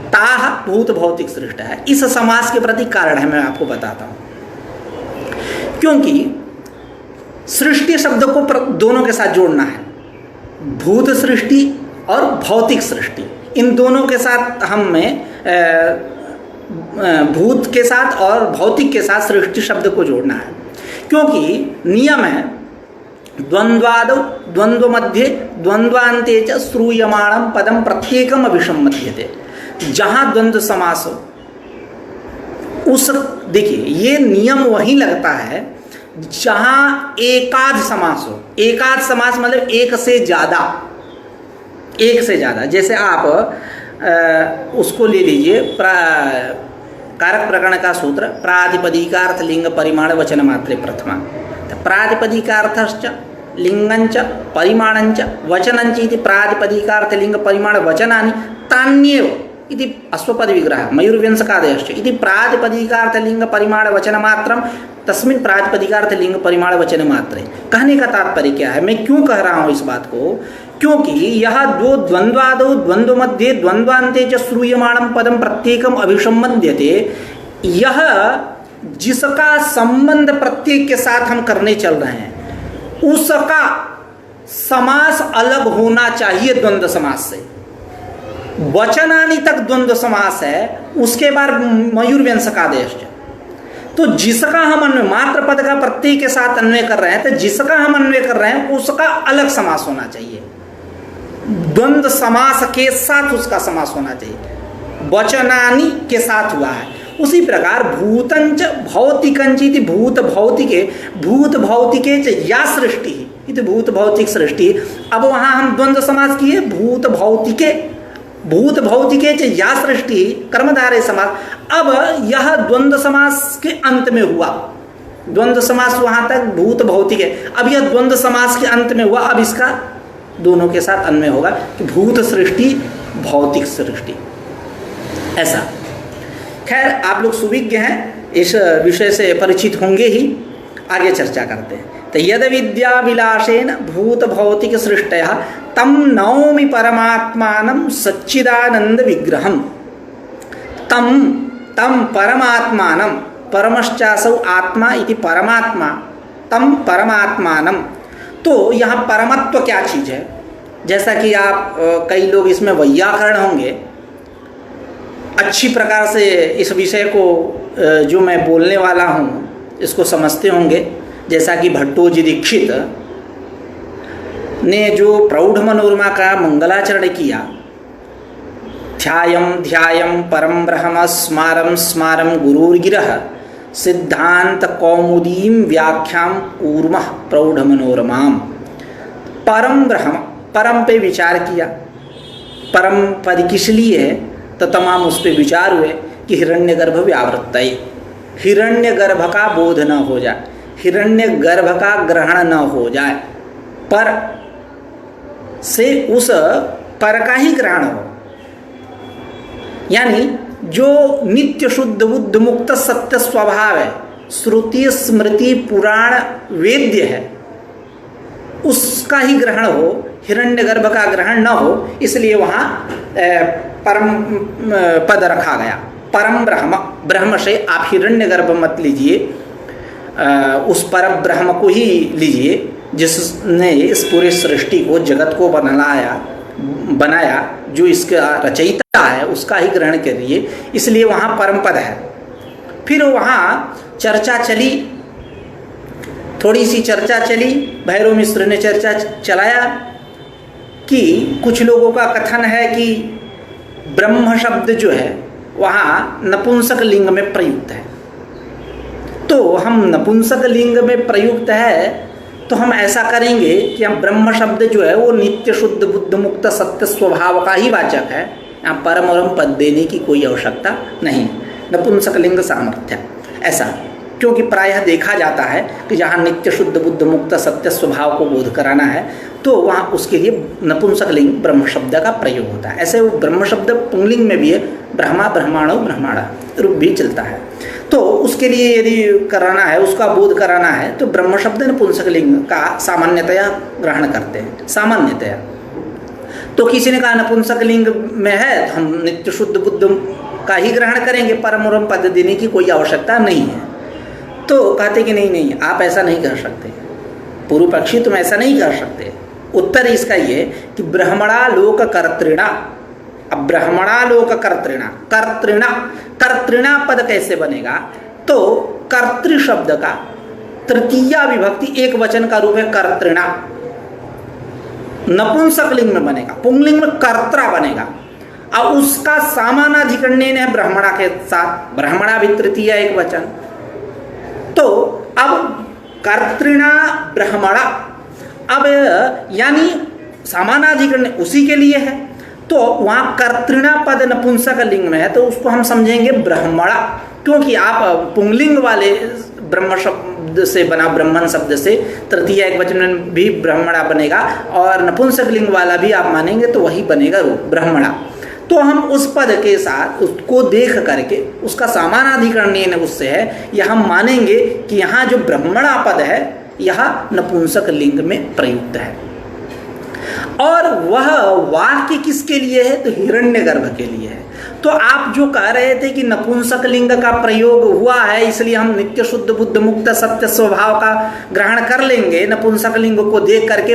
ताह भूत भौतिक सृष्टि है। इस समास के प्रति कारण है, मैं आपको बताता हूँ। क्योंकि सृष्टि शब्द को दोनों के साथ जोड़ना है, भूत सृष्टि और भौतिक सृष्टि, इन दोनों के साथ हमें भूत के साथ और भौतिक के साथ सृष्टि शब्द को जोड़ना है। क्योंकि नियम है, द्वंद्वादौ द्वंद्व मध्य द्वंद्वान्ते च श्रूयमाणं पदम प्रत्येकम अभिसम्मध्यते। जहाँ द्वंद्व समास हो, उस, देखिए ये नियम वही लगता है जहाँ एकाध समास हो। एकाध समास मतलब एक से ज़्यादा, एक से ज़्यादा। जैसे आप उसको ले लीजिए, कारक प्रकरण का सूत्र, प्रातिपदिकार्थ लिंग परिमाण वचन मात्रे प्रथमा। प्रातिपदिकार्थश्च लिंगंच परिमाणंच वचनंच इति प्रातिपदिकार्थ लिंग परिमाण वचनानि तान्येव इति अश्वपद विग्रह मयूरव्यंसकादयश्च इति प्रातिपदिकार्थ लिंग परिमाण वचन मात्रम तस्मिन् प्रातिपदिकार्थ लिंग परिमाण वचन मात्रे। कहने का तात्पर्य क्या है, मैं क्यों कह रहा हूँ इस बात को? क्योंकि यह जो द्वंद्वादौ द्वंद्व मध्ये द्वंद्वान्ते च श्रूयमाणं पदम प्रत्येकम अभिसम्बध्यते, यह जिसका संबंध प्रत्येक के साथ हम करने चल रहे हैं उसका समास अलग होना चाहिए द्वंद्व समास से। वचनानि तक द्वंद्व समास है, उसके बाद मयूरव्यंसकादेश। तो जिसका हम अन्वय, मात्र पद का प्रत्येक के साथ अन्वय कर रहे हैं, तो जिसका हम अन्वय कर रहे हैं उसका अलग समास होना चाहिए, द्वंद्व समास के साथ उसका समास होना चाहिए। वचनानि के साथ हुआ है। उसी प्रकार भूतंच भौतिकंच इति भूत भौतिके, भूत भौतिके च या सृष्टि इति भूत भौतिक सृष्टि। अब वहाँ हम द्वंद्व समास किए, भूत भौतिके, भूत भौतिके च या सृष्टि, कर्मधारय समास। अब यह द्वंद्व समास के अंत में हुआ, द्वंद्व समास वहाँ तक भूत भौतिक है, अब यह द्वंद्व समास के अंत में हुआ। अब इसका दोनों के साथ अन्वय होगा कि भूत सृष्टि भौतिक सृष्टि, ऐसा। खैर, आप लोग सुविज्ञ हैं, इस विषय से परिचित होंगे ही। आगे चर्चा करते हैं। तो यद विद्या विलासेन भूत भौतिक सृष्टया तम नौमि परमात्मानं सच्चिदानंद विग्रहम। तम परमात्मानं, परमश्चासौ आत्मा इति परमात्मा, तम परमात्मानं। तो यहाँ परमत्व क्या चीज़ है? जैसा कि आप कई लोग इसमें वैयाकरण होंगे, अच्छी प्रकार से इस विषय को जो मैं बोलने वाला हूँ इसको समझते होंगे। जैसा कि भट्टोजी दीक्षित ने जो प्रौढ़ मनोरमा का मंगलाचरण किया, ध्यायं ध्यायं परम ब्रह्म स्मारं स्मारं गुरुर्गिरः सिद्धांत कौमुदीं व्याख्यां कूर्मः प्रौढ़ मनोरमां। परम ब्रह्म, परम पे विचार किया। परम पद किस लिए है? तो तमाम उस पर विचार हुए कि हिरण्यगर्भ व्यावृत्तये, हिरण्यगर्भ का बोध न हो जाए, हिरण्यगर्भ का ग्रहण न हो जाए, पर से उस पर का ही ग्रहण हो। यानी जो नित्य शुद्ध बुद्ध मुक्त सत्य स्वभाव है, श्रुति स्मृति पुराण वेद्य है, उसका ही ग्रहण हो, हिरण्यगर्भ का ग्रहण न हो। इसलिए वहाँ परम पद रखा गया। परम ब्रह्म, ब्रह्म से आप हिरण्यगर्भ मत लीजिए, उस पर ब्रह्म को ही लीजिए जिसने इस पूरे सृष्टि को, जगत को बनाया, जो इसका रचयिता है, उसका ही ग्रहण करिए। इसलिए वहाँ परम पद है। फिर वहाँ चर्चा चली, थोड़ी सी चर्चा चली, भैरव मिश्र ने चर्चा चलाया कि कुछ लोगों का कथन है कि ब्रह्म शब्द जो है वहाँ नपुंसक लिंग में प्रयुक्त है। तो हम नपुंसक लिंग में प्रयुक्त है तो हम ऐसा करेंगे कि हम ब्रह्म शब्द जो है वो नित्य शुद्ध बुद्ध मुक्त सत्य स्वभाव का ही वाचक है, यहाँ परम और पद देने की कोई आवश्यकता नहीं। नपुंसक लिंग सामर्थ्य ऐसा, क्योंकि प्रायः देखा जाता है कि जहाँ नित्य शुद्ध बुद्ध मुक्त सत्य स्वभाव को बोध कराना है तो वहाँ उसके लिए नपुंसक लिंग ब्रह्म शब्द का प्रयोग होता है। ऐसे वो ब्रह्म शब्द पुंगलिंग में भी है, ब्रह्मा ब्रह्माणो ब्रह्माणा रूप भी चलता है। तो उसके लिए यदि कराना है, उसका बोध कराना है तो ब्रह्म शब्द नपुंसक लिंग का सामान्यतया ग्रहण करते हैं, सामान्यतया। तो किसी ने कहा नपुंसक लिंग में है तो हम नित्य शुद्ध बुद्ध का ही ग्रहण करेंगे, परम और पद देने की कोई आवश्यकता नहीं है। तो कहते कि नहीं, आप ऐसा नहीं कर सकते, पूर्व पक्षी तुम ऐसा नहीं कर सकते। उत्तर इसका ये कि ब्रह्मणा लोक कर्तृणा, अब ब्रह्मणा लोक कर्तृणा, कर्तृणा पद कैसे बनेगा? तो कर्तृ शब्द का तृतीया विभक्ति एक वचन का रूप है कर्तृणा, नपुंसक लिंग में बनेगा, पुंगलिंग में कर्त्रा बनेगा। अब उसका सामानाधिकरण है ब्रह्मणा के साथ, ब्रह्मणा भी तृतीया एक वचन। तो अब कर्तृणा ब्रह्मणा, अब यानी समानाधिकरण उसी के लिए है, तो वहाँ कर्तृणा पद नपुंसक लिंग में है तो उसको हम समझेंगे ब्रह्मणा, क्योंकि आप पुंगलिंग वाले ब्रह्म शब्द से बना, ब्रह्मन शब्द से तृतीया एक वचन में भी ब्रह्मणा बनेगा, और नपुंसक लिंग वाला भी आप मानेंगे तो वही बनेगा रूप ब्रह्मणा। तो हम उस पद के साथ उसको देख करके उसका सामानाधिकरण उससे है, यह हम मानेंगे कि यहाँ जो ब्रह्मणा पद है यह नपुंसक लिंग में प्रयुक्त है। और वह वाक्य किसके लिए है? तो हिरण्यगर्भ के लिए है। तो आप जो कह रहे थे कि नपुंसक लिंग का प्रयोग हुआ है इसलिए हम नित्य शुद्ध बुद्ध मुक्त सत्य स्वभाव का ग्रहण कर लेंगे, नपुंसक लिंग को देख करके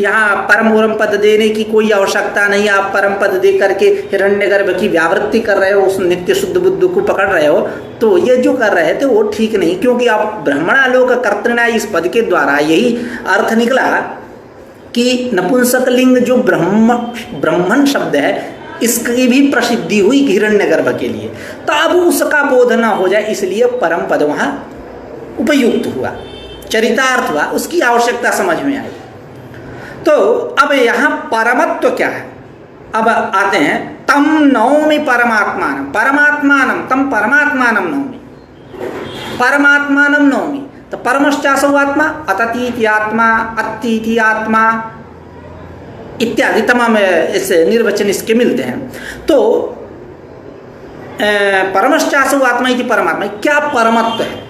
यहाँ परम और पद देने की कोई आवश्यकता नहीं, आप परम पद दे करके हिरण्यगर्भ की व्यावृत्ति कर रहे हो, उस नित्य शुद्ध बुद्ध को पकड़ रहे हो। तो ये जो कर रहे थे वो ठीक नहीं, क्योंकि आप ब्रह्मणालोक कर्तृणा इस पद के द्वारा यही अर्थ निकला कि नपुंसक लिंग जो ब्रह्मन शब्द है इसकी भी प्रसिद्धि हुई हिरण्यगर्भ के लिए, तो अब उसका बोध न हो जाए इसलिए परम पद वहाँ उपयुक्त हुआ, चरितार्थ हुआ, उसकी आवश्यकता समझ में आई। तो अब यहाँ परमत्व क्या है? अब आते हैं तम नौमि परमात्मानम, परमात्मानम तम परमात्मानम नौमि, परमात्मानम नौमि। तो परमश्चासौ आत्मा, अततीति आत्मा, अत्तीति आत्मा इत्यादि तमाम ऐसे निर्वचन इसके मिलते हैं। तो परमश्चासौ आत्मा इति परमात्मा, क्या परमत्व है?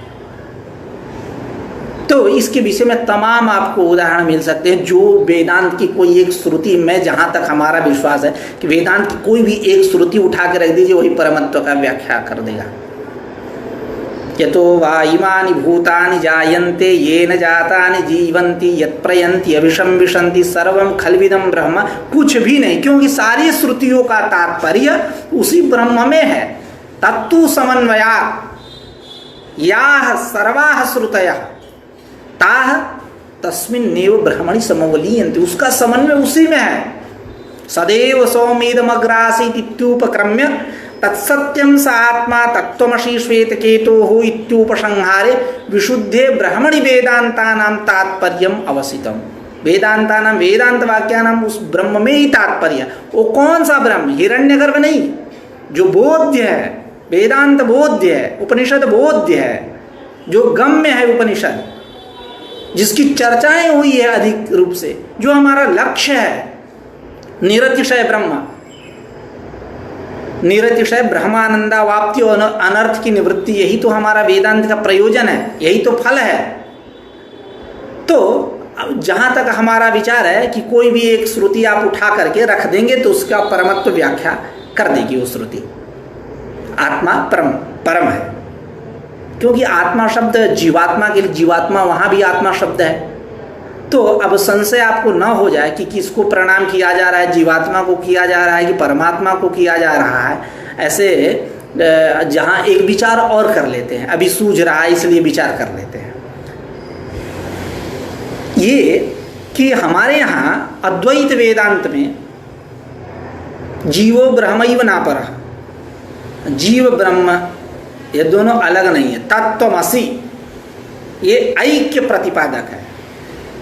तो इसके विषय में तमाम आपको उदाहरण मिल सकते हैं। जो वेदांत की कोई एक श्रुति में, जहाँ तक हमारा विश्वास है कि वेदांत की कोई भी एक श्रुति उठा के रख दीजिए वही परमत्व का व्याख्या कर देगा। यतो वा इमानि भूतानि जायन्ते येन जातानि जीवन्ति यत्प्रयन्ति अभिशं विशन्ति सर्वं खल्विदं ब्रह्म, कुछ भी नहीं, क्योंकि सारी श्रुतियों का तात्पर्य उसी ब्रह्म में है। तत्तु समन्वया याः सर्वाः श्रुतयः ताः तस्मिन्नेव ब्रह्मणि समवलीयन्ते, उसका समन्वय उसी में है। सदैव सौमेदमग्रासीत् इत्युपक्रम्य तत्सत्यं स आत्मा तत्त्वमसि श्वेतकेतोः इत्युपसंहारे विशुद्धे ब्रह्मणि वेदांतानां तात्पर्यम् अवसितम्। वेदांतानां, वेदांत वाक्यानां उस ब्रह्म में ही तात्पर्य। वो कौन सा ब्रह्म? हिरण्यगर्भ नहीं, जो बोध्य है वेदांत बोध्य है, उपनिषद बोध्य है, जो गम्य है उपनिषद, जिसकी चर्चाएं हुई है अधिक रूप से, जो हमारा लक्ष्य है, निरतिशय ब्रह्म, निरतिशय ब्रह्मानंदावाप्ति और अनर्थ की निवृत्ति, यही तो हमारा वेदांत का प्रयोजन है, यही तो फल है। तो जहाँ तक हमारा विचार है कि कोई भी एक श्रुति आप उठा करके रख देंगे तो उसका परमत्व व्याख्या कर देगी वो श्रुति। आत्मा परम है, क्योंकि आत्मा शब्द जीवात्मा के लिए, जीवात्मा वहाँ भी आत्मा शब्द है। तो अब संशय आपको न हो जाए कि किसको प्रणाम किया जा रहा है, जीवात्मा को किया जा रहा है कि परमात्मा को किया जा रहा है। ऐसे जहाँ एक विचार और कर लेते हैं, अभी सूझ रहा है इसलिए विचार कर लेते हैं, ये कि हमारे यहाँ अद्वैत वेदांत में जीवो ब्रह्मैव नापरः, जीव ब्रह्म ये दोनों अलग नहीं है। तत्त्वमसि ये ऐक्य प्रतिपादक है,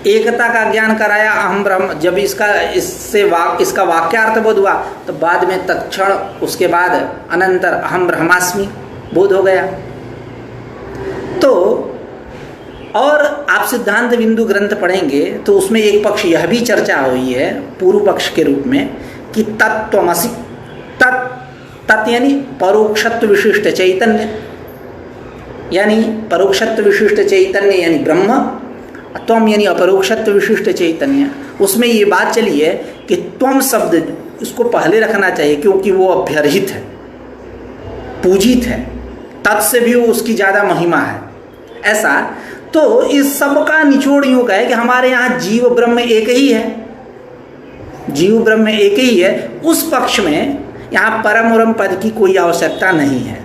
एकता का ज्ञान कराया। अहम ब्रह्म, जब इसका वाक्यार्थ बोध हुआ तो बाद में तत्क्षण उसके बाद अनंतर अहम ब्रह्मास्मि बोध हो गया। तो और आप सिद्धांत बिंदु ग्रंथ पढ़ेंगे तो उसमें एक पक्ष यह भी चर्चा हुई है पूर्व पक्ष के रूप में कि तत्त्वमसि, तत् यानी परोक्षत्व विशिष्ट चैतन्य, यानी परोक्षत्व विशिष्ट चैतन्य यानी ब्रह्म, त्वम यानी अपरोक्षत्व विशिष्ट चैतन्य। उसमें ये बात चली है कि त्वम शब्द इसको पहले रखना चाहिए क्योंकि वो अभ्यर्हित है, पूजित है, तत् से भी उसकी ज़्यादा महिमा है। ऐसा तो इस सब का निचोड़ यूँ का है कि हमारे यहाँ जीव ब्रह्म एक ही है, जीव ब्रह्म एक ही है। उस पक्ष में यहाँ परम और पद की कोई आवश्यकता नहीं है,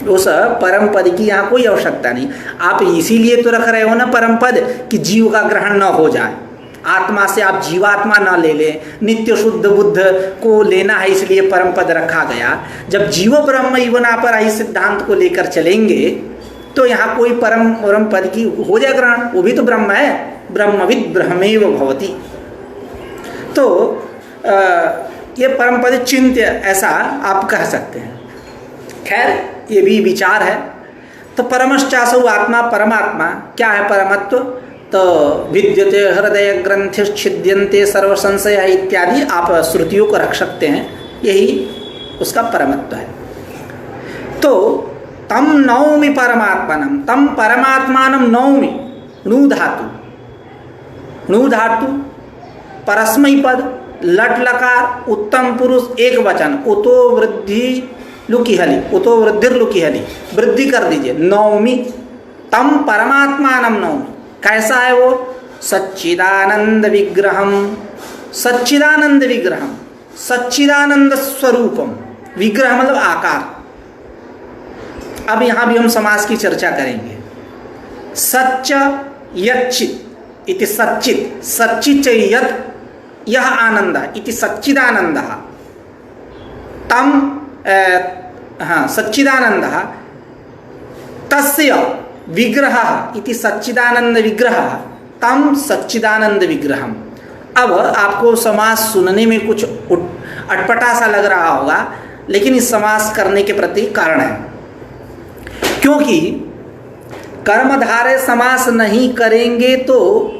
उस परम पद की यहाँ कोई आवश्यकता नहीं। आप इसीलिए तो रख रहे हो ना परम पद कि जीव का ग्रहण न हो जाए, आत्मा से आप जीवात्मा न ले लें, नित्य शुद्ध बुद्ध को लेना है इसलिए परम पद रखा गया। जब जीव ब्रह्म इवना पर ही सिद्धांत को लेकर चलेंगे तो यहाँ कोई परम और पद की हो जाए ग्रहण, वो भी तो ब्रह्म है, ब्रह्मविद ब्रह्मेव भवति। तो ये परम पद चिंत्य ऐसा आप कह सकते हैं। खैर ये भी विचार है। तो परमश्चासौ आत्मा, परमात्मा क्या है परमत्व? तो विद्यते हृदय ग्रंथिश्छिद्यन्ते सर्व संशय इत्यादि आप श्रुतियों को रख सकते हैं, यही उसका परमत्व है। तो तम नौमि परमात्मानम, तम परमात्मानम नौमि, णु धातु परस्मै पद, लट लकार, उत्तम पुरुष एक वचन, उतो वृद्धि लुकी हली, उतो वृद्धिर लुकी हली, वृद्धि कर दीजिए। नौमि, तम परमात्मानम नौमि, कैसा है वो? सच्चिदानंद विग्रहम, सच्चिदानंद विग्रहम, सच्चिदानंद स्वरूपम, विग्रह मतलब आकार। अब यहाँ भी हम समास की चर्चा करेंगे। सच्च यच्चित् इति सच्चित्, सच्चिच्च यत् यह आनंद इति सच्चिदानंद, तम सच्चिदानंद तस्य विग्रह इति सच्चिदानंद विग्रह, तम सच्चिदानंद विग्रहम। अब आपको समास सुनने में कुछ अटपटा सा लग रहा होगा, लेकिन इस समास करने के प्रति कारण है, क्योंकि कर्मधारय समास नहीं करेंगे तो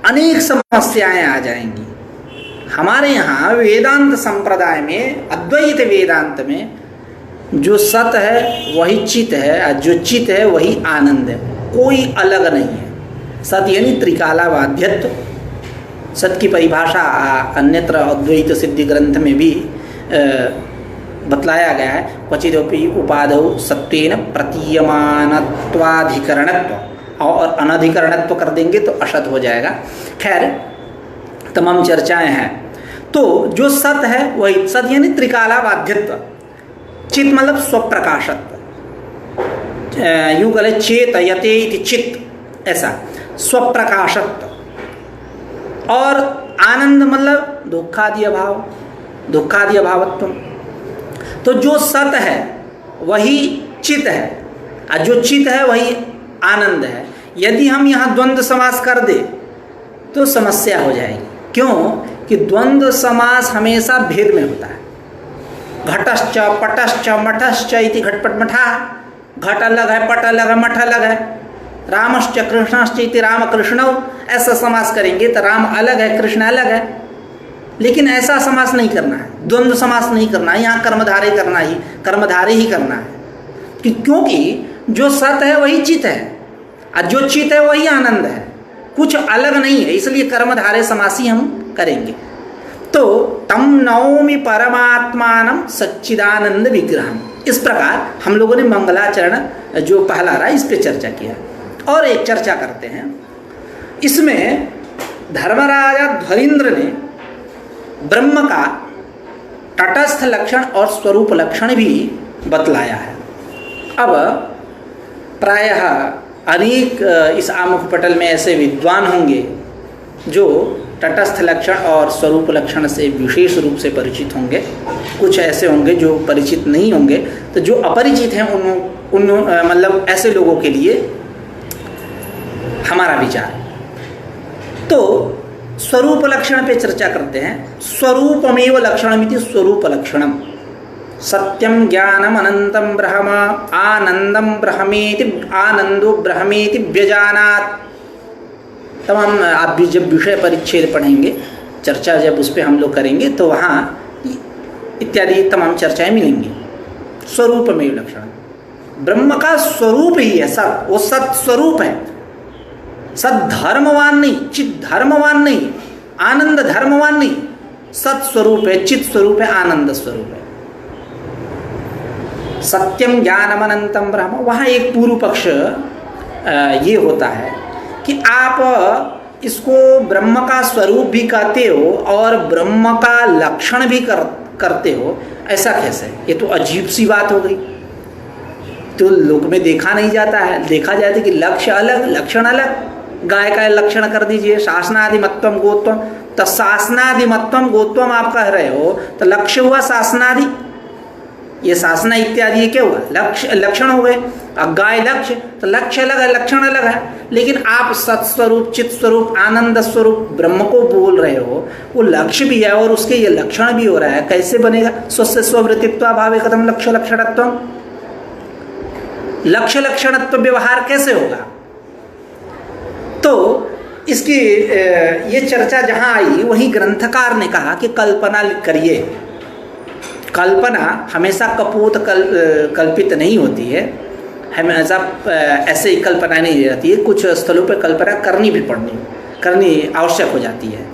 अनेक समस्याएं आ जाएंगी। हमारे यहाँ वेदांत संप्रदाय में, अद्वैत वेदांत में जो सत है वही चित है, जो चित है वही आनंद है, कोई अलग नहीं है। सत यानी त्रिकालाबाध्यत्व। सत की परिभाषा अन्यत्र अद्वैत सिद्धि ग्रंथ में भी बतलाया गया है। क्वचिदपि उपादौ सत्वेन प्रतीयमानत्वाधिकरणत्व, और अनधिकरणत्व कर देंगे तो असत हो जाएगा। खैर तमाम चर्चाएं हैं। तो जो सत है वही सत यानी त्रिकालाबाध्यत्व, चित मतलब स्वप्रकाशत्व, यूं करें चेतयते इति चित्त, ऐसा स्वप्रकाशत्व। और आनंद मतलब दुखादि अभाव, दुखादि अभावत्व। तो जो सत है वही चित है, और जो चित है वही आनंद है। यदि हम यहाँ द्वंद्व समास कर दे तो समस्या हो जाएगी। क्यों? कि द्वंद्व समास हमेशा भेद में होता है। घटश्च पटश्च मठश्च इति घटपट मठा, घट अलग है, पट अलग है, मठ अलग है। रामश्च कृष्णश्च इति राम कृष्णौ, ऐसा समास करेंगे तो राम अलग है, कृष्ण अलग है। लेकिन ऐसा समास नहीं करना है, द्वंद्व समास नहीं करना है, यहाँ कर्मधारय ही करना है। क्योंकि जो सत है वही चित है और जो चित है वही आनंद है, कुछ अलग नहीं है, इसलिए कर्मधारय समास ही हम करेंगे। तो तम नौमि परमात्मानं सच्चिदानंद विग्रहम, इस प्रकार हम लोगों ने मंगलाचरण जो पहला रहा इस पे चर्चा किया। और एक चर्चा करते हैं, इसमें धर्मराजा ध्वरींद्र ने ब्रह्म का तटस्थ लक्षण और स्वरूप लक्षण भी बतलाया है। अब प्रायः अनेक इस आमुख पटल में ऐसे विद्वान होंगे जो तटस्थ लक्षण और स्वरूप लक्षण से विशेष रूप से परिचित होंगे, कुछ ऐसे होंगे जो परिचित नहीं होंगे। तो जो अपरिचित हैं उन मतलब ऐसे लोगों के लिए हमारा विचार। तो स्वरूप लक्षण पे चर्चा करते हैं। स्वरूपमेव लक्षणमिति स्वरूप लक्षणम, सत्यम ज्ञानम अनंतम ब्रह्म आनंदम ब्रह्मेति आनंदो ब्रह्मेति व्यजानात्। तमाम आप भी जब विषय परिच्छेद पढ़ेंगे, चर्चा जब उस पर हम लोग करेंगे तो वहाँ इत्यादि तमाम चर्चाएं मिलेंगी। स्वरूपमेव लक्षण, ब्रह्म का स्वरूप ही है सत, वो सत स्वरूप है। सत धर्मवान नहीं, चित धर्मवान नहीं, आनंद धर्मवान नहीं, सत स्वरूप है, चित स्वरूप है, आनंद स्वरूप है। सत्यम ज्ञानम अनंतम ब्रह्म, वहाँ एक पूर्व पक्ष ये होता है कि आप इसको ब्रह्म का स्वरूप भी कहते हो और ब्रह्म का लक्षण भी करते हो, ऐसा कैसे? ये तो अजीब सी बात हो गई। तो लोक में देखा नहीं जाता है, देखा जाता है कि लक्ष्य अलग लक्षण अलग। गाय का लक्षण कर दीजिए शासनादिमत्वम गोत्वम, तो शासनादिमत्वम गोत्वम आप कह रहे हो तो लक्ष्य हुआ शासनादि, ये शासना इत्यादि ये क्या हुआ? लक्ष्य लक्षण हो गए। अब गाय लक्ष्य, तो लक्ष्य अलग है लक्षण अलग है। लेकिन आप सत्स्वरूप चित स्वरूप आनंद स्वरूप ब्रह्म को बोल रहे हो, वो लक्ष्य भी है और उसके ये लक्षण भी हो रहा है, कैसे बनेगा? स्वस्य स्ववृत्तित्वाभावे कथम लक्ष्य लक्षणत्वम, लक्ष्य लक्षणत्व व्यवहार कैसे होगा? तो इसकी ये चर्चा जहाँ आई वहीं ग्रंथकार ने कहा कि कल्पना करिए। कल्पना हमेशा कपोत कल्पित नहीं होती है, हमेशा ऐसे ही कल्पना नहीं रहती है, कुछ स्थलों पर कल्पना करनी आवश्यक हो जाती है।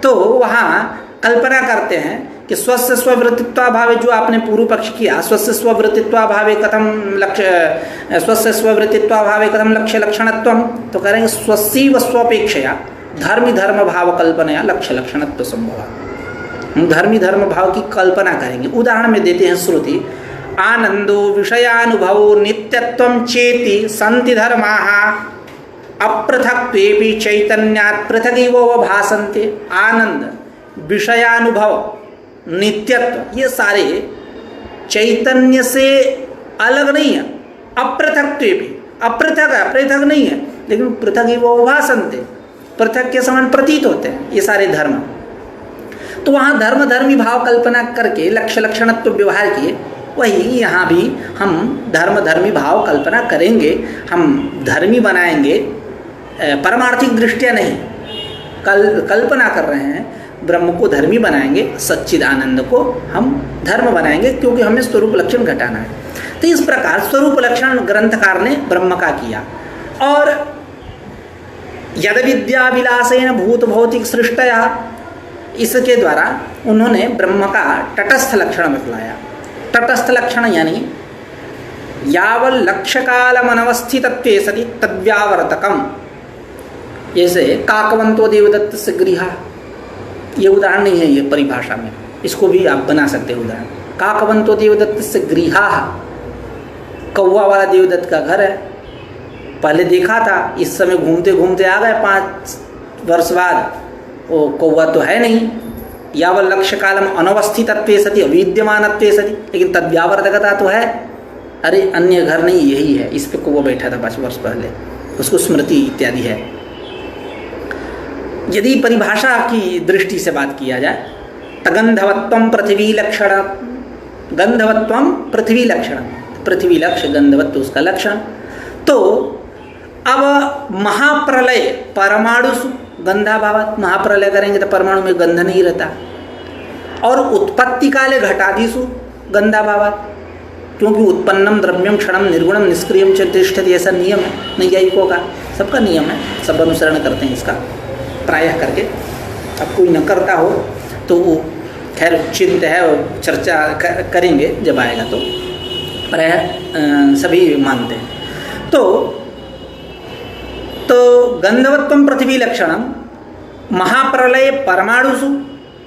तो वहाँ कल्पना करते हैं कि स्वस्य स्ववृत्तित्वाभावे, जो आपने पूर्व पक्ष किया, स्वस्य स्ववृत्तित्वाभावे कथम लक्ष्य स्वस्य स्ववृत्तित्वाभावे कथम लक्ष्य लक्षणत्वम, तो करेंगे स्वस्यैव स्वापेक्षया धर्मी धर्म भाव कल्पनया लक्ष्य लक्षणत्व संभव। धर्मी धर्म भाव की कल्पना करेंगे। उदाहरण में देते हैं श्रुति, आनंदो विषयानुभवो नित्यत्वं चेति संति धर्माः अपृथक्त्वेपि चैतन्यात् पृथगैव भासन्ते। आनंद, विषयानुभव, नित्यत्व, ये सारे चैतन्य से अलग नहीं है। अपृथक्त्वेपि, अपृथक है, पृथक नहीं है, लेकिन पृथगैव भासन्ते, पृथक के समान प्रतीत होते हैं ये सारे धर्म। तो वहाँ धर्म धर्मी भाव कल्पना करके लक्ष्य लक्षणत्व व्यवहार किए, वही यहाँ भी हम धर्म धर्मी भाव कल्पना करेंगे, हम धर्मी बनाएंगे, परमार्थिक दृष्टिया नहीं, कल्पना कर रहे हैं, ब्रह्म को धर्मी बनाएंगे, सच्चिदानंद को हम धर्म बनाएंगे, क्योंकि हमें स्वरूप लक्षण घटाना है। तो इस प्रकार स्वरूप लक्षण ग्रंथकार ने ब्रह्म का किया। और यद विद्या विलासेन भूत भौतिक सृष्टया, इसके द्वारा उन्होंने ब्रह्म का तटस्थ लक्षण बतलाया। तटस्थ लक्षण यानी यावल लक्ष्य कालम अनवस्थितत्वे सति तद्व्यावर्तकम। जैसे काकवंतो देवदत्त से गृहा, ये उदाहरण नहीं है ये परिभाषा में, इसको भी आप बना सकते हो उदाहरण। काकवंतो देवदत्त से गृहा, कौवा वाला देवदत्त का घर है, पहले देखा था, इस समय घूमते घूमते आ गए 5 वर्ष बाद, वो कौवा तो है नहीं। यावल लक्ष्य कालम अनवस्थितत्वे सति अविद्यमानत्वे सति, लेकिन तद्व्यावर्तकता तो है। अरे अन्य घर नहीं, यही है, इस पे कौवा बैठा था 5 वर्ष पहले, उसको स्मृति इत्यादि है। यदि परिभाषा की दृष्टि से बात किया जाए, तगंधवत्वम पृथ्वी लक्षण, गंधवत्वम पृथ्वी लक्षण, पृथ्वी लक्ष्य गंधवत्व उसका लक्षण। तो अब महाप्रलय परमाणु गंधाभावात, महाप्रलय करेंगे तो परमाणु में गंध नहीं रहता। और उत्पत्ति काले घटादिषु गंधाभावात, क्योंकि उत्पन्नम द्रव्यम क्षणम निर्गुणम निष्क्रियम च तिष्ठति, ऐसा नियम है नैयायिकों का, सबका नियम है, सब अनुसरण करते हैं इसका प्रायः करके। अब कोई न करता हो तो वो खैर चिंत है, और चर्चा करेंगे जब आएगा, तो प्रायः सभी मानते हैं। तो गंधवत्वम पृथ्वी लक्षणम महाप्रलय परमाणुषु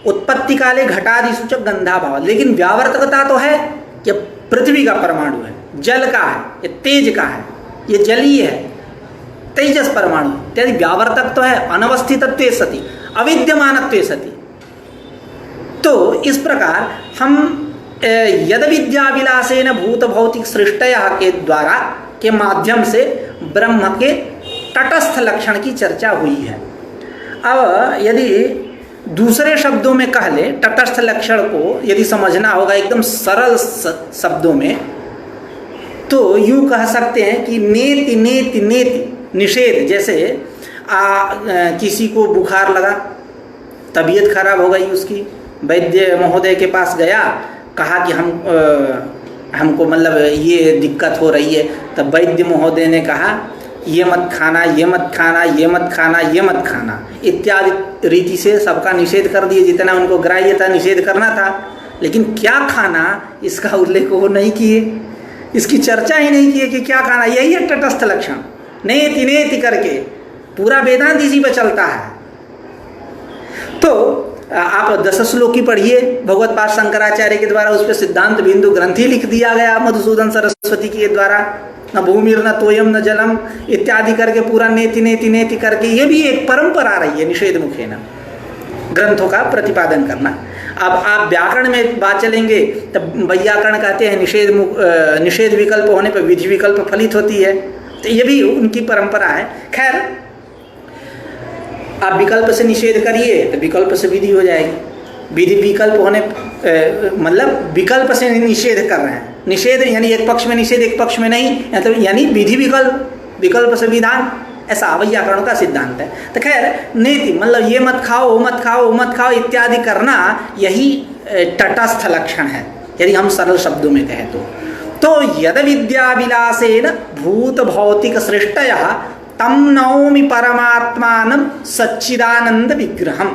उत्पत्ति काले घटादिषु च गंधाभाव। लेकिन व्यावर्तकता तो है कि पृथ्वी का परमाणु है, जल का है, ये तेज का है, ये जलीय है, तेजस परमाणु इत्यादि व्यावर्तक तो है। अनवस्थितत्वे सति अविद्यमानत्वे सति। तो इस प्रकार हम यद विद्या विलासेन भूत भौतिक सृष्टया के द्वारा के माध्यम से ब्रह्म के तटस्थ लक्षण की चर्चा हुई है। अब यदि दूसरे शब्दों में कह ले, तटस्थ लक्षण को यदि समझना होगा एकदम सरल शब्दों में, तो यूँ कह सकते हैं कि नेति नेति नेति निषेध। जैसे किसी को बुखार लगा, तबीयत खराब हो गई उसकी, वैद्य महोदय के पास गया, कहा कि हमको मतलब ये दिक्कत हो रही है। तब वैद्य महोदय ने कहा ये मत खाना, ये मत खाना, ये मत खाना, ये मत खाना इत्यादि रीति से सबका निषेध कर दिए, जितना उनको ग्राह्य था निषेध करना था। लेकिन क्या खाना, इसका उल्लेख वो नहीं किए, इसकी चर्चा ही नहीं किए कि क्या खाना। यही है तटस्थ लक्षण, नेति नेति करके पूरा वेदांत इसी पे चलता है। तो आप 10 श्लोकी पढ़िए, भगवत्पाद शंकराचार्य के द्वारा उस पर सिद्धांत बिंदु ग्रंथ ही लिख दिया गया मधुसूदन सरस्वती के द्वारा। न भूमिर न तोयम न जलम इत्यादि करके पूरा नेति नेति नेति करके, ये भी एक परंपरा रही है निषेध मुखे न ग्रंथों का प्रतिपादन करना। अब आप व्याकरण में बात चलेंगे तब वैयाकरण कहते हैं निषेध विकल्प होने पर विधि विकल्प फलित होती है, तो ये भी उनकी परंपरा है। खैर, आप विकल्प से निषेध करिए तो विकल्प से विधि हो जाएगी। विधि विकल्प होने मतलब विकल्प से निषेध कर रहे हैं, निषेध यानी एक पक्ष में निषेध एक पक्ष में नहीं, मतलब यानी विधि विकल्प, विकल्प से विधान, ऐसा वैयाकरणों का सिद्धांत है। तो खैर, नेति मतलब ये मत खाओ, वो मत खाओ, वो मत खाओ इत्यादि करना, यही तटस्थ लक्षण है यदि हम सरल शब्दों में कहें तो यद विद्या विलासेन भूत भौतिक सृष्टयः तम नौमि परमात्मानं सच्चिदानंद विग्रहम।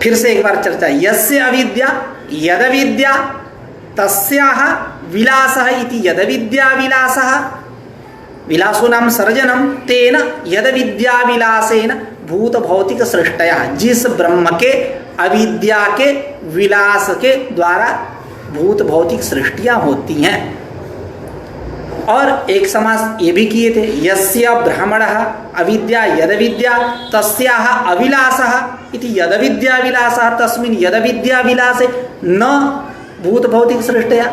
फिर से एक बार चर्चा, यस्य अविद्या यद विद्या तस्याः विलासः इति यद विद्या विलासः विलासो नाम सर्जनम तेन यद विद्या विलासेन भूत भौतिक सृष्टया, जिस ब्रह्म के अविद्या के विलास के द्वारा भूत भौतिक सृष्टियां होती हैं। और एक समास ये भी किए थे, यस्य ब्राह्मणः अविद्या यद विद्या तस्याः अविलासः इति यद विद्या विलासः तस्मिन् यद विद्या विलासे न भूत भौतिक सृष्टिया।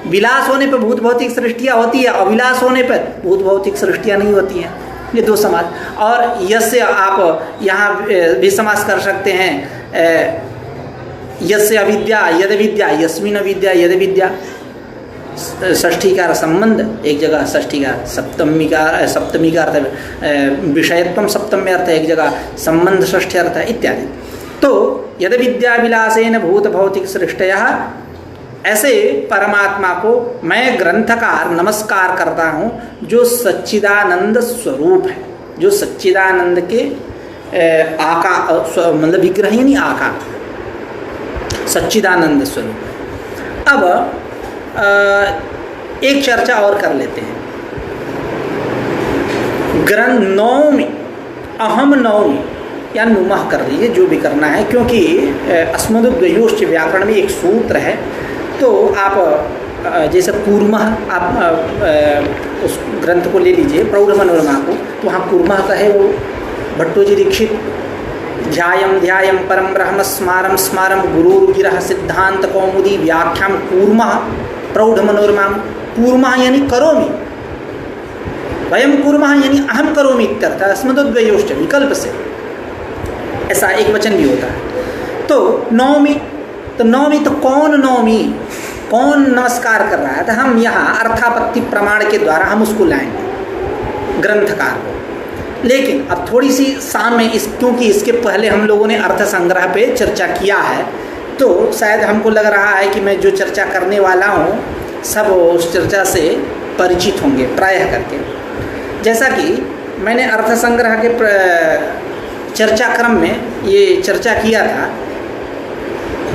विलास होने पर भूत भौतिक सृष्टियाँ होती है, अविलास होने पर भूत भौतिक सृष्टियाँ नहीं होती हैं। ये दो समास। और यस्य आप यहाँ भी समास कर सकते हैं, यस्य अविद्या यद विद्या यस्मिन् अविद्या यद विद्या। षष्ठी का संबंध एक जगह, षष्ठी का सप्तमी का अर्थ विषयत्वम सप्तमी अर्थ है, एक जगह संबंध षष्ठी अर्थ है इत्यादि। तो यद विद्या विलासेन भूत भौतिक सृष्टयः, ऐसे परमात्मा को मैं ग्रंथकार नमस्कार करता हूँ जो सच्चिदानंद स्वरूप है, जो सच्चिदानंद के आकार मतलब विग्रह ही नहीं, आकार सच्चिदानंद स्वरूप। अब एक चर्चा और कर लेते हैं। ग्रंथ नौमी, अहम नौमी या नुमः कर लीजिए, जो भी करना है, क्योंकि अस्मदुद्वयोश्च व्याकरण में एक सूत्र है। तो आप जैसे कूर्मः, आप उस ग्रंथ को ले लीजिए प्रौढ़ मनोरमा को, तो वहाँ कूर्मः का है वो भट्टोजी दीक्षित, ध्यायम ध्यायम परम ब्रह्म स्मारम स्मारम गुरुर्गिरः सिद्धांत कौमुदी व्याख्याम कूर्मः प्रौढ़ मनोरमा। कूर्मः यानी करोमि, वयम कूर्मः यानी अहम करोमि इत्यर्थ, अस्मदुद्वयोश्च विकल्प से, ऐसा एक वचन भी होता है। तो नौमी, तो नौमी तो कौन नौमी, कौन नमस्कार कर रहा है, तो हम यहाँ अर्थापत्ति प्रमाण के द्वारा हम उसको लाएंगे ग्रंथकार को। लेकिन अब थोड़ी सी सामने क्योंकि इसके पहले हम लोगों ने अर्थ संग्रह पे चर्चा किया है, तो शायद हमको लग रहा है कि मैं जो चर्चा करने वाला हूँ सब उस चर्चा से परिचित होंगे प्रायः करके। जैसा कि मैंने अर्थ संग्रह के चर्चा क्रम में ये चर्चा किया था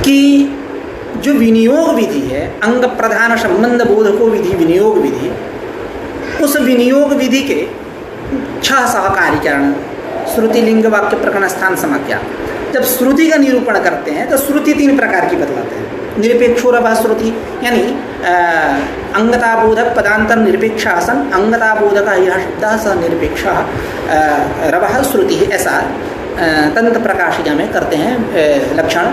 कि जो विनियोग विधि है, अंग प्रधान संबंध बोधको विधि विनियोग विधि, उस विनियोग विधि के 6 सहकारीकरण श्रुति लिंग वाक्य प्रकरण स्थान समाख्या। जब श्रुति का निरूपण करते हैं तो श्रुति 3 प्रकार की बतलाते हैं। निरपेक्षोरभः श्रुति यानी अंगताबोधक पदांतर निरपेक्ष सन अंगताबोधक यह शब्द स निरपेक्ष रवः श्रुति, ऐसा तंत्र प्रकाशिका में करते हैं लक्षण।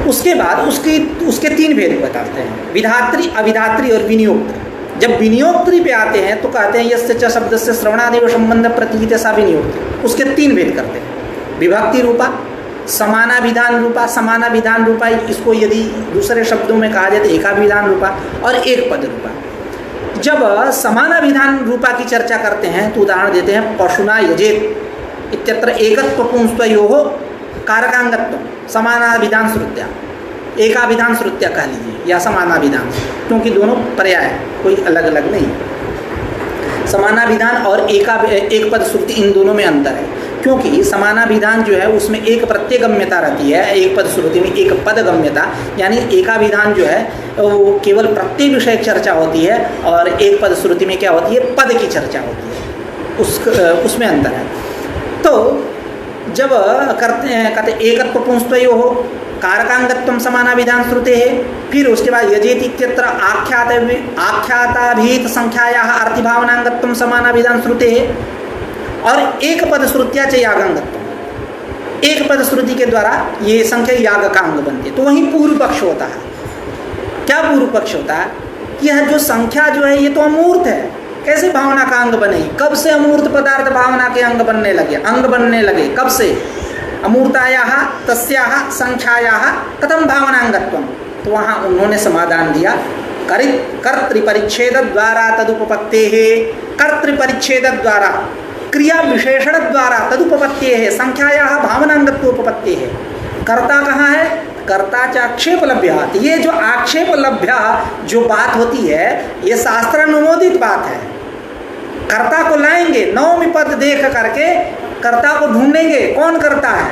उसके बाद उसके 3 भेद बताते हैं, विधात्री, अविधात्री और विनियोक्त्री। जब विनियोक्त्री पे आते हैं तो कहते हैं यस्य च शब्द से श्रवणादेव संबंध प्रतीत सा विनियोक्त्री। उसके 3 भेद करते हैं, विभक्ति रूपा, समानाभिधान रूपा। समानाभिधान रूपा इसको यदि दूसरे शब्दों में कहा जाए तो एकाभिधान रूपा और एक पद रूपा। जब समानाभिधान रूपा की चर्चा करते हैं तो उदाहरण देते हैं पशुना यजेत इत्यत्र एकत्व पुंस्तयोः कारकांगत्व समानाभिधान श्रुत्या, एकाभिधान श्रुत्या कह लीजिए या समानाभिधान, क्योंकि दोनों पर्याय कोई अलग अलग नहीं। समानाभिधान और एक पद श्रुति इन दोनों में अंतर है, क्योंकि समानाभिधान जो है उसमें एक प्रत्यगम्यता रहती है, एक पद श्रुति में एक पद गम्यता, यानी एकाभिधान जो है वो केवल प्रत्यय विषय चर्चा होती है और एक पद श्रुति में क्या होती है, पद की चर्चा होती है, उसमें अंतर है। तो जब कहते एकत्व पुंस्तयोः कारकांगत्वं समानाभिधान श्रुते है, फिर उसके बाद यजेति इत्यत्र आख्याताभीत संख्यायाः अर्थिभावनांगत्वं समानाभिधान श्रुते है, और एक पद श्रुत्या च यागांगत्वं, एक पद श्रुति के द्वारा ये संख्या याग का अंग बनती है। तो वहीं पूर्व पक्ष होता है। क्या पूर्व पक्ष होता है कि यह जो संख्या जो है ये तो अमूर्त है, कैसे भावना का अंग बनेगी? कब से अमूर्त पदार्थ भावना के अंग बनने लगे? कब से? अमूर्तायाः तस्याः संख्यायाः कथम भावनांगत्वं। तो वहाँ उन्होंने समाधान दिया, कर्तृपरिच्छेद द्वारा तदुपपत्तेः, कर्तृपरिच्छेद द्वारा क्रिया विशेषण द्वारा तदुपपत्तेः संख्यायाः भावनांगत्वोपपत्तेः। कर्ता कहाँ है? कर्ता च आक्षेप लभ्य। ये जो आक्षेप लभ्य जो बात होती है ये शास्त्र अनुमोदित बात है। कर्ता को लाएंगे, नौवीं पद देख करके कर्ता को ढूंढेंगे, कौन करता है?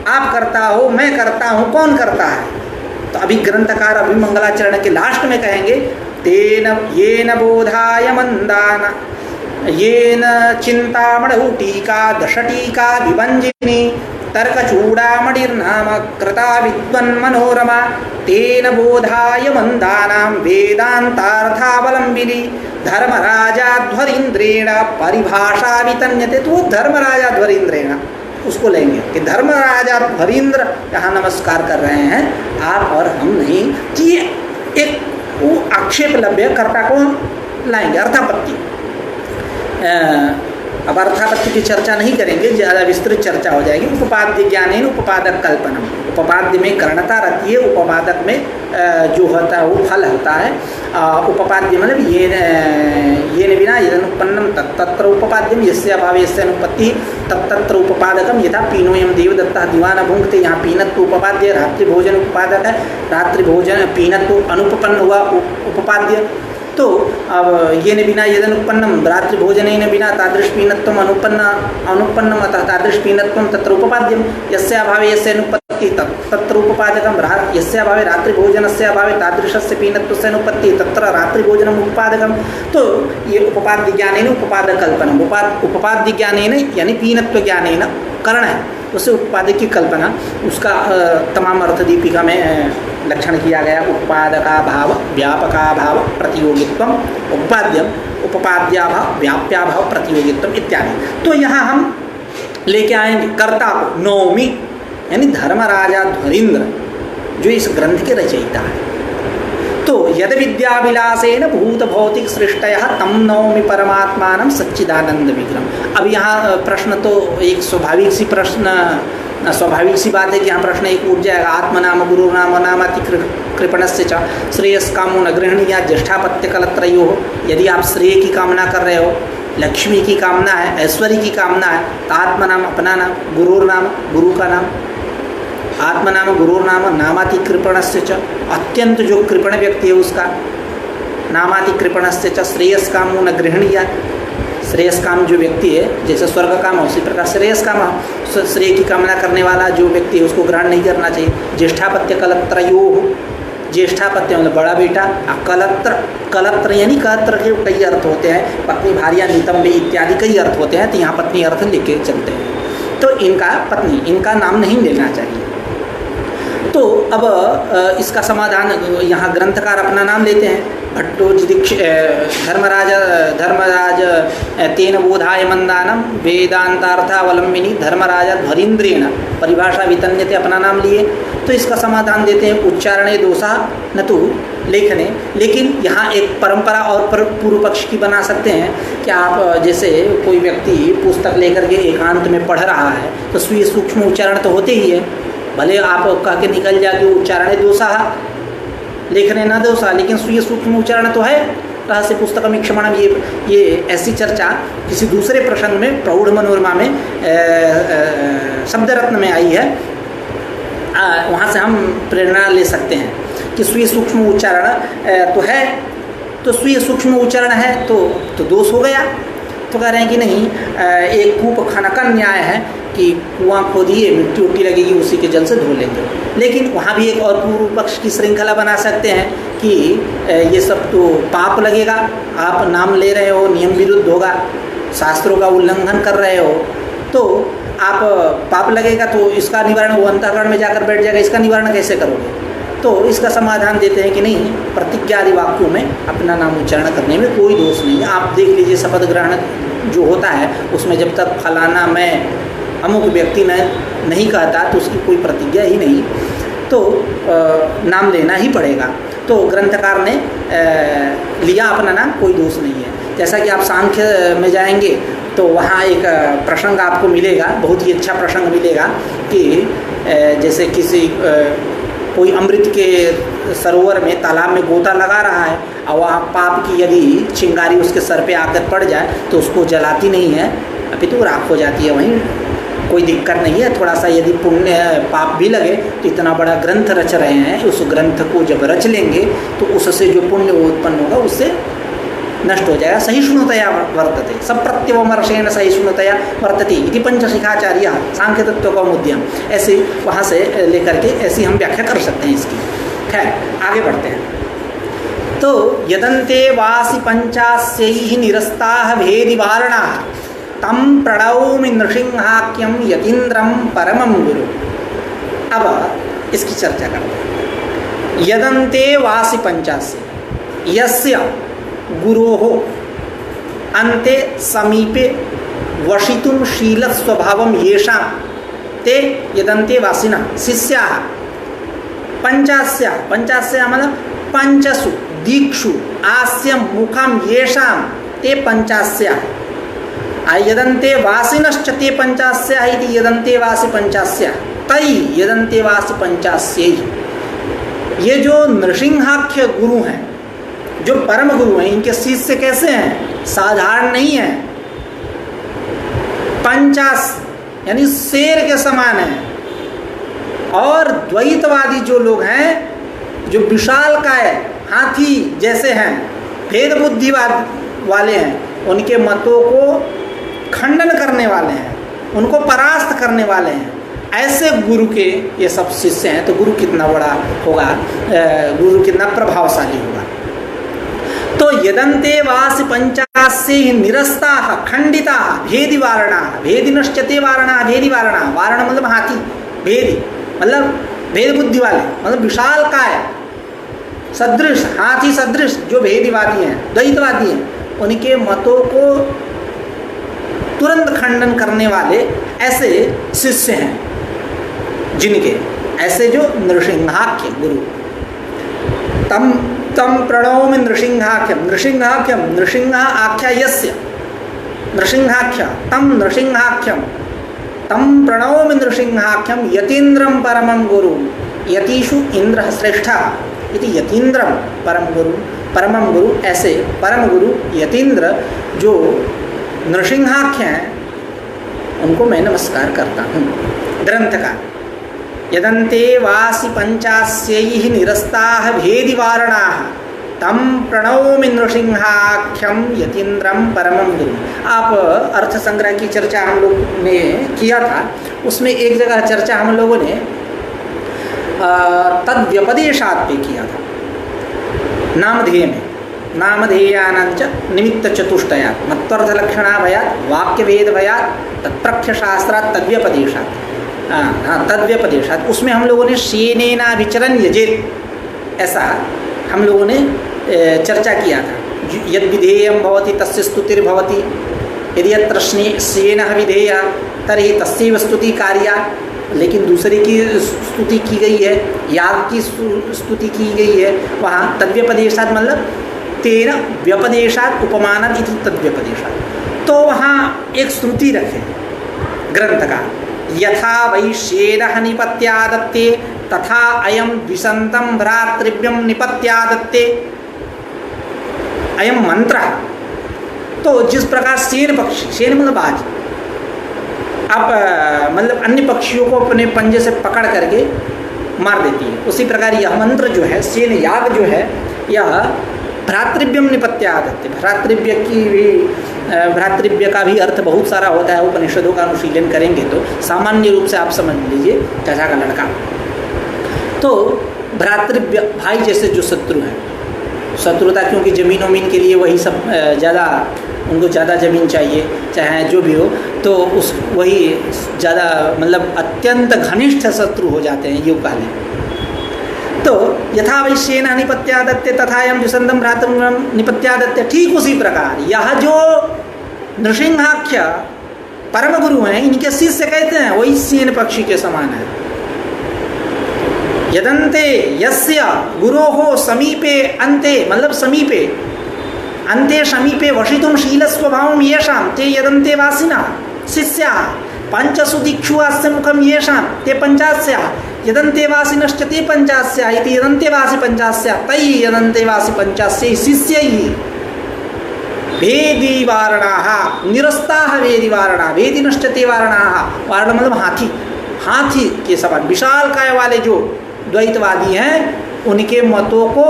आप करता हो, मैं करता हूँ, कौन करता है? तो अभी ग्रंथकार अभिमंगलाचरण के लास्ट में कहेंगे तेन येन बोधाय मंदान येन चिंतामणौ टीका दशटीका विभंजिनी तर्कचूड़ामणिर्नाम कृता विद्वन्मनोरमा तेन बोधाय मंदानां वेदांतार्थावलंबिनी धर्मराजाध्वरीन्द्रेण परिभाषा वितन्यते। तो वो धर्मराजाध्वरीन्द्रेण उसको लेंगे कि धर्मराजाध्वरीन्द्र यहाँ नमस्कार कर रहे हैं, आप और हम नहीं, कि एक वो आक्षेप लभ्य कर्ता को हम लाएंगे। अर्थापत्ति, अब अर्थापत्ति की चर्चा नहीं करेंगे, ज़्यादा विस्तृत चर्चा हो जाएगी। उपपाद्य ज्ञानेन उपपादक कल्पना, उपपाद्य में कर्णता रहती है, उपपादक में जो होता है वो फल होता है। उपपाद्य मतलब ये बिना यदनुत्पन्नम तत्र उपपाद्यम यस्य अभावे यस्य अनुपत्ति तत्र उपपादकम। यथा पीनोयम देवदत्तः दिवाना भुंक्ते, यहाँ पीनत्व उपपाद्य, रात्रि भोजन उपपादक है, रात्रि भोजन पीनत्व अनुपपन्न हुआ उपपाद्य। तो अब ये न बिना यदनुत्पन्नम रात्रि भोजनेन बिना तादृश पीनत्वम अनुपन्नम अतः तादृश पीनत्वम तत्र उपपाद्यम। यस्य अभावे यस्य अनुपत्ति तत्र उपपादकम, यस्य अभावे रात्रि भोजनस्य अभावे तादृशस्य पीनत्वस्य अनुपत्ति तत्र रात्रि भोजनम उपपादकम। तो ये उपपाद्य ज्ञानेन उपपादक कल्पना, उपपाद्य ज्ञानेन यानी पीनत्व ज्ञानेन करण है, उससे उत्पादक की कल्पना, उसका तमाम अर्थ दीपिका में लक्षण किया गया। उत्पादकाभाव व्यापकाभाव प्रतियोगित्वम उपाद्यम उपपाद्याभाव व्याप्याभाव प्रतियोगित्वम इत्यादि। तो यहाँ हम लेके आएंगे कर्ता को, नौमी यानी धर्मराजाध्वरीन्द्र जो इस ग्रंथ के रचयिता है। तो यद विद्याविलासेन भूत भौतिक सृष्टयः तम नौमि परमात्मानं सच्चिदानंद विग्रहम्। अब यहाँ प्रश्न तो एक स्वाभाविक सी प्रश्न स्वाभाविक सी बात है कि यहाँ प्रश्न एक उठ जाएगा, आत्मनाम गुरु नाम नामाति कृपणस्य च श्रेयस कामो न गृहणीया ज्येष्ठापत्य कलत्रयो हो। यदि आप श्रेय की कामना कर रहे हो, लक्ष्मी की कामना है, ऐश्वर्य की कामना है, तो आत्मनाम अपना नाम, गुरुर नाम गुरु का नाम, आत्मनाम गुरुर नाम नामाति कृपणस्य च अत्यंत जो कृपण व्यक्ति है उसका, नामाति कृपणस्य च श्रेयस कामो न गृहणीया, श्रेयस काम जो व्यक्ति है, जैसे स्वर्ग काम उसी प्रकार श्रेयस काम, श्रेय की कामना करने वाला जो व्यक्ति है उसको ग्रहण नहीं करना चाहिए। ज्येष्ठापत्य कलत्रयो, ज्येष्ठापत्य मतलब बड़ा बेटा, कलत्र, कलत्र यानी कलत्र के कई अर्थ होते हैं, पत्नी भार्या नितंबे इत्यादि कई अर्थ होते हैं, तो यहाँ पत्नी अर्थ लिख के चलते हैं। तो इनका पत्नी, इनका नाम नहीं लेना चाहिए। तो अब इसका समाधान यहाँ ग्रंथकार अपना नाम लेते हैं, भट्टोजिदीक्ष धर्मराज तेन बोधाय मंदानम वेदांतार्थावलंबिनी धर्मराजा ध्वरीन्द्रेण परिभाषा वितन्यते, अपना नाम लिए। तो इसका समाधान देते हैं, उच्चारणे दोषा न तो लेखने। लेकिन यहाँ एक परंपरा और पूर्व पक्ष की बना सकते हैं कि आप जैसे कोई व्यक्ति पुस्तक लेकर के एकांत में पढ़ रहा है तो स्वीय सूक्ष्म उच्चारण तो होते ही है, भले आप कह के निकल जाके उच्चारणे दोषा लेखने न दोषा, लेकिन स्वीय सूक्ष्म उच्चारण तो है। रहस्य पुस्तकम क्षमणम, ये ऐसी चर्चा किसी दूसरे प्रसंग में प्रौढ़ मनोरमा में शब्द रत्न में आई है, वहाँ से हम प्रेरणा ले सकते हैं कि स्वीय सूक्ष्म उच्चारण तो है, तो स्वीय सूक्ष्म उच्चारण है तो दोष हो गया। तो कह रहे हैं कि नहीं, एक कूप खनकन न्याय है कि कुआं खोदिए, मिट्टी उट्टी लगेगी, उसी के जल से धो लेंगे। लेकिन वहाँ भी एक और पूर्व पक्ष की श्रृंखला बना सकते हैं कि ये सब तो पाप लगेगा, आप नाम ले रहे हो, नियम विरुद्ध होगा, शास्त्रों का उल्लंघन कर रहे हो, तो आप पाप लगेगा, तो इसका निवारण वो अंतःकरण में जाकर बैठ जाएगा, इसका निवारण कैसे करोगे? तो इसका समाधान देते हैं कि नहीं, प्रतिज्ञा आदि वाक्यों में अपना नाम उच्चारण करने में कोई दोष नहीं है। आप देख लीजिए, शपथ ग्रहण जो होता है उसमें जब तक फलाना मैं अमुक व्यक्ति मैं नहीं कहता तो उसकी कोई प्रतिज्ञा ही नहीं, तो नाम लेना ही पड़ेगा। तो ग्रंथकार ने लिया अपना नाम, कोई दोष नहीं है। जैसा कि आप सांख्य में जाएंगे तो वहाँ एक प्रसंग आपको मिलेगा, बहुत ही अच्छा प्रसंग मिलेगा कि जैसे किसी कोई अमृत के सरोवर में, तालाब में गोता लगा रहा है और वहाँ पाप की यदि चिंगारी उसके सर पे आकर पड़ जाए तो उसको जलाती नहीं है, अभी तो राख हो जाती है, वहीं कोई दिक्कत नहीं है। थोड़ा सा यदि पुण्य पाप भी लगे तो इतना बड़ा ग्रंथ रच रहे हैं, उस ग्रंथ को जब रच लेंगे तो उससे जो पुण्य उत्पन्न होगा उससे नष्ट हो जाएगा। सहिष्णुतया वर्तते, सब प्रत्यवमर्षेण सहिष्णुतया वर्तते इति पंचशिखाचार्य सांख्य तत्व कौमुद्यम, ऐसे वहाँ से लेकर के ऐसी हम व्याख्या कर सकते हैं इसकी। खैर आगे बढ़ते हैं। तो यदन्ते वासि पंचास्यैः निरस्ताः भेदिवारणाः तम प्रणौमि नृसिंहाख्यम यतीन्द्रम परमं गुरु। अब इसकी चर्चा करते हैं। यदन्ते वासि पंचास्य यस्य गुरोः अन्ते समीपे वशितुं शील स्वभावं येषां ते यदन्ते वासिनः शिष्याः पंचास्या, पंचास्या मतलब पंचसु दीक्षु आस्यं मुखं येषां ते पंचास्या यदन्ते वासिनश्च ते पंचास्या इति यदन्ते वासि पंचास्या तै यदन्ते वासि पंचास्यै। ये जो नृसिंहाख्य गुरु हैं, जो परम गुरु हैं, इनके शिष्य कैसे हैं? साधारण नहीं है, पंचास यानी शेर के समान है। और द्वैतवादी जो लोग हैं, जो विशालकाय हाथी जैसे हैं, भेद बुद्धिवाद वाले हैं, उनके मतों को खंडन करने वाले हैं, उनको परास्त करने वाले हैं, ऐसे गुरु के ये सब शिष्य हैं। तो गुरु कितना बड़ा होगा, गुरु कितना प्रभावशाली होगा। तो यदन्ते वासि पंचास्यैः निरस्ताः खंडिताः भेदिवारणाः भेदिनश्चते वारणाः भेदिवारणाः, वारण मतलब हाथी, भेदी मतलब भेद बुद्धि वाले, मतलब विशाल काय सदृश, हाथी सदृश जो भेदवादी हैं, द्वैतवादी हैं, उनके मतों को तुरंत खंडन करने वाले ऐसे शिष्य हैं जिनके, ऐसे जो नृसिंहाख्य गुरु। तम तम प्रणौमि नृसिंहाख्यम, नृसिंहाख्यम नृसिंह आख्या यस्य, नृसिंहाख्य तम नृसिंहाख्यम तम प्रणौमि नृसिंहाख्यम यतीन्द्रम परमं गुरु यतीषु इंद्र श्रेष्ठः इति यतीन्द्रम परमं गुरु ऐसे परम गुरु यतीन्द्र जो नृसिंहाख्य हैं उनको मैं नमस्कार करता हूँ। ग्रंथ का यदन्ते वासि पंचास्यैः निरस्ताः भेदिवारणाः तम प्रणौमि नृसिंहाख्यम यतीन्द्रम परमं गुरु। आप अर्थ संग्रह की चर्चा हम लोग ने किया था, उसमें एक जगह चर्चा हम लोगों ने तद व्यपदेशात पे किया था, नामधेय में। नामधेयानांच निमित्त चतुष्टयात् मत्वर्थ लक्षणा भयात् वाक्य भेद भयात् तत्प्रख्य शास्त्रात् तद्व्यपदेशात्। तद्व्यपदेशात् उसमें हम लोगों ने शेनेनाभिचरन् यजेत् ऐसा हम लोगों ने चर्चा किया था। यद विधेयं भवति तस्य स्तुतिर्भवति, यदि यत्र श्येनः विधेयः तर्हि तस्यैव स्तुति कार्या। लेकिन दूसरे की स्तुति की गई है, याग की स्तुति की गई है, वहाँ तद्व्यपदेशात् मतलब तेन व्यपदेशात् उपमानात् इति तद्व्यपदेशात्। तो वहाँ एक श्रुति रखे ग्रंथ का, यथा वै शेनः निपत्यादत्ते तथा अयम द्विसंतं भ्रातृव्यं निपत्यादत्ते अयम मंत्र। तो जिस प्रकार शेन पक्षी, शेन मतलब बाज, आप मतलब अन्य पक्षियों को अपने पंजे से पकड़ करके मार देती है, उसी प्रकार यह मंत्र जो है शेन याग जो है यह भ्रातृव्यम निपत्यादत्ते। भ्रातृव्य की भी भ्रातृव्य का भी अर्थ बहुत सारा होता है, उपनिषदों का अनुशीलन करेंगे तो सामान्य रूप से आप समझ लीजिए चाचा का लड़का। तो भ्रातृव्य भाई जैसे जो शत्रु हैं, शत्रुता क्योंकि ज़मीन वमीन के लिए वही सब ज़्यादा, उनको ज़्यादा ज़मीन चाहिए चाहे जो भी हो, तो उस वही ज़्यादा मतलब अत्यंत घनिष्ठ शत्रु हो जाते हैं यूँ कहलें। तो यथा वै शेनः निपत्यादत्ते तथा यम द्विसंतं भ्रातृव्यं निपत्यादत्ते, ठीक उसी प्रकार यह जो नृसिंहाख्य परम गुरु हैं इनके शिष्य कहते हैं वही शेन पक्षी के समान है। यदन्ते यस्य गुरोः समीपे अन्ते मतलब समीपे अन्ते समीपे वशितुं शीलस्वभावं येषां ते यदन्ते वासिनः शिष्याः पंचसु दिक्षु अस्य मुखं येषां ते पंचास्याः यदन्ते वासिनश्च ते पंचास्याः इति यदन्ते वासि पंचास्याः तैः यदन्ते वासि पंचास्यैः शिष्यैः भेदिवारणाः निरस्ताः भेदिवारणाः भेदिनश्च ते वारणाः। वारण मतलब हाथी, हाथी के समान विशाल काय वाले जो द्वैतवादी हैं उनके मतों को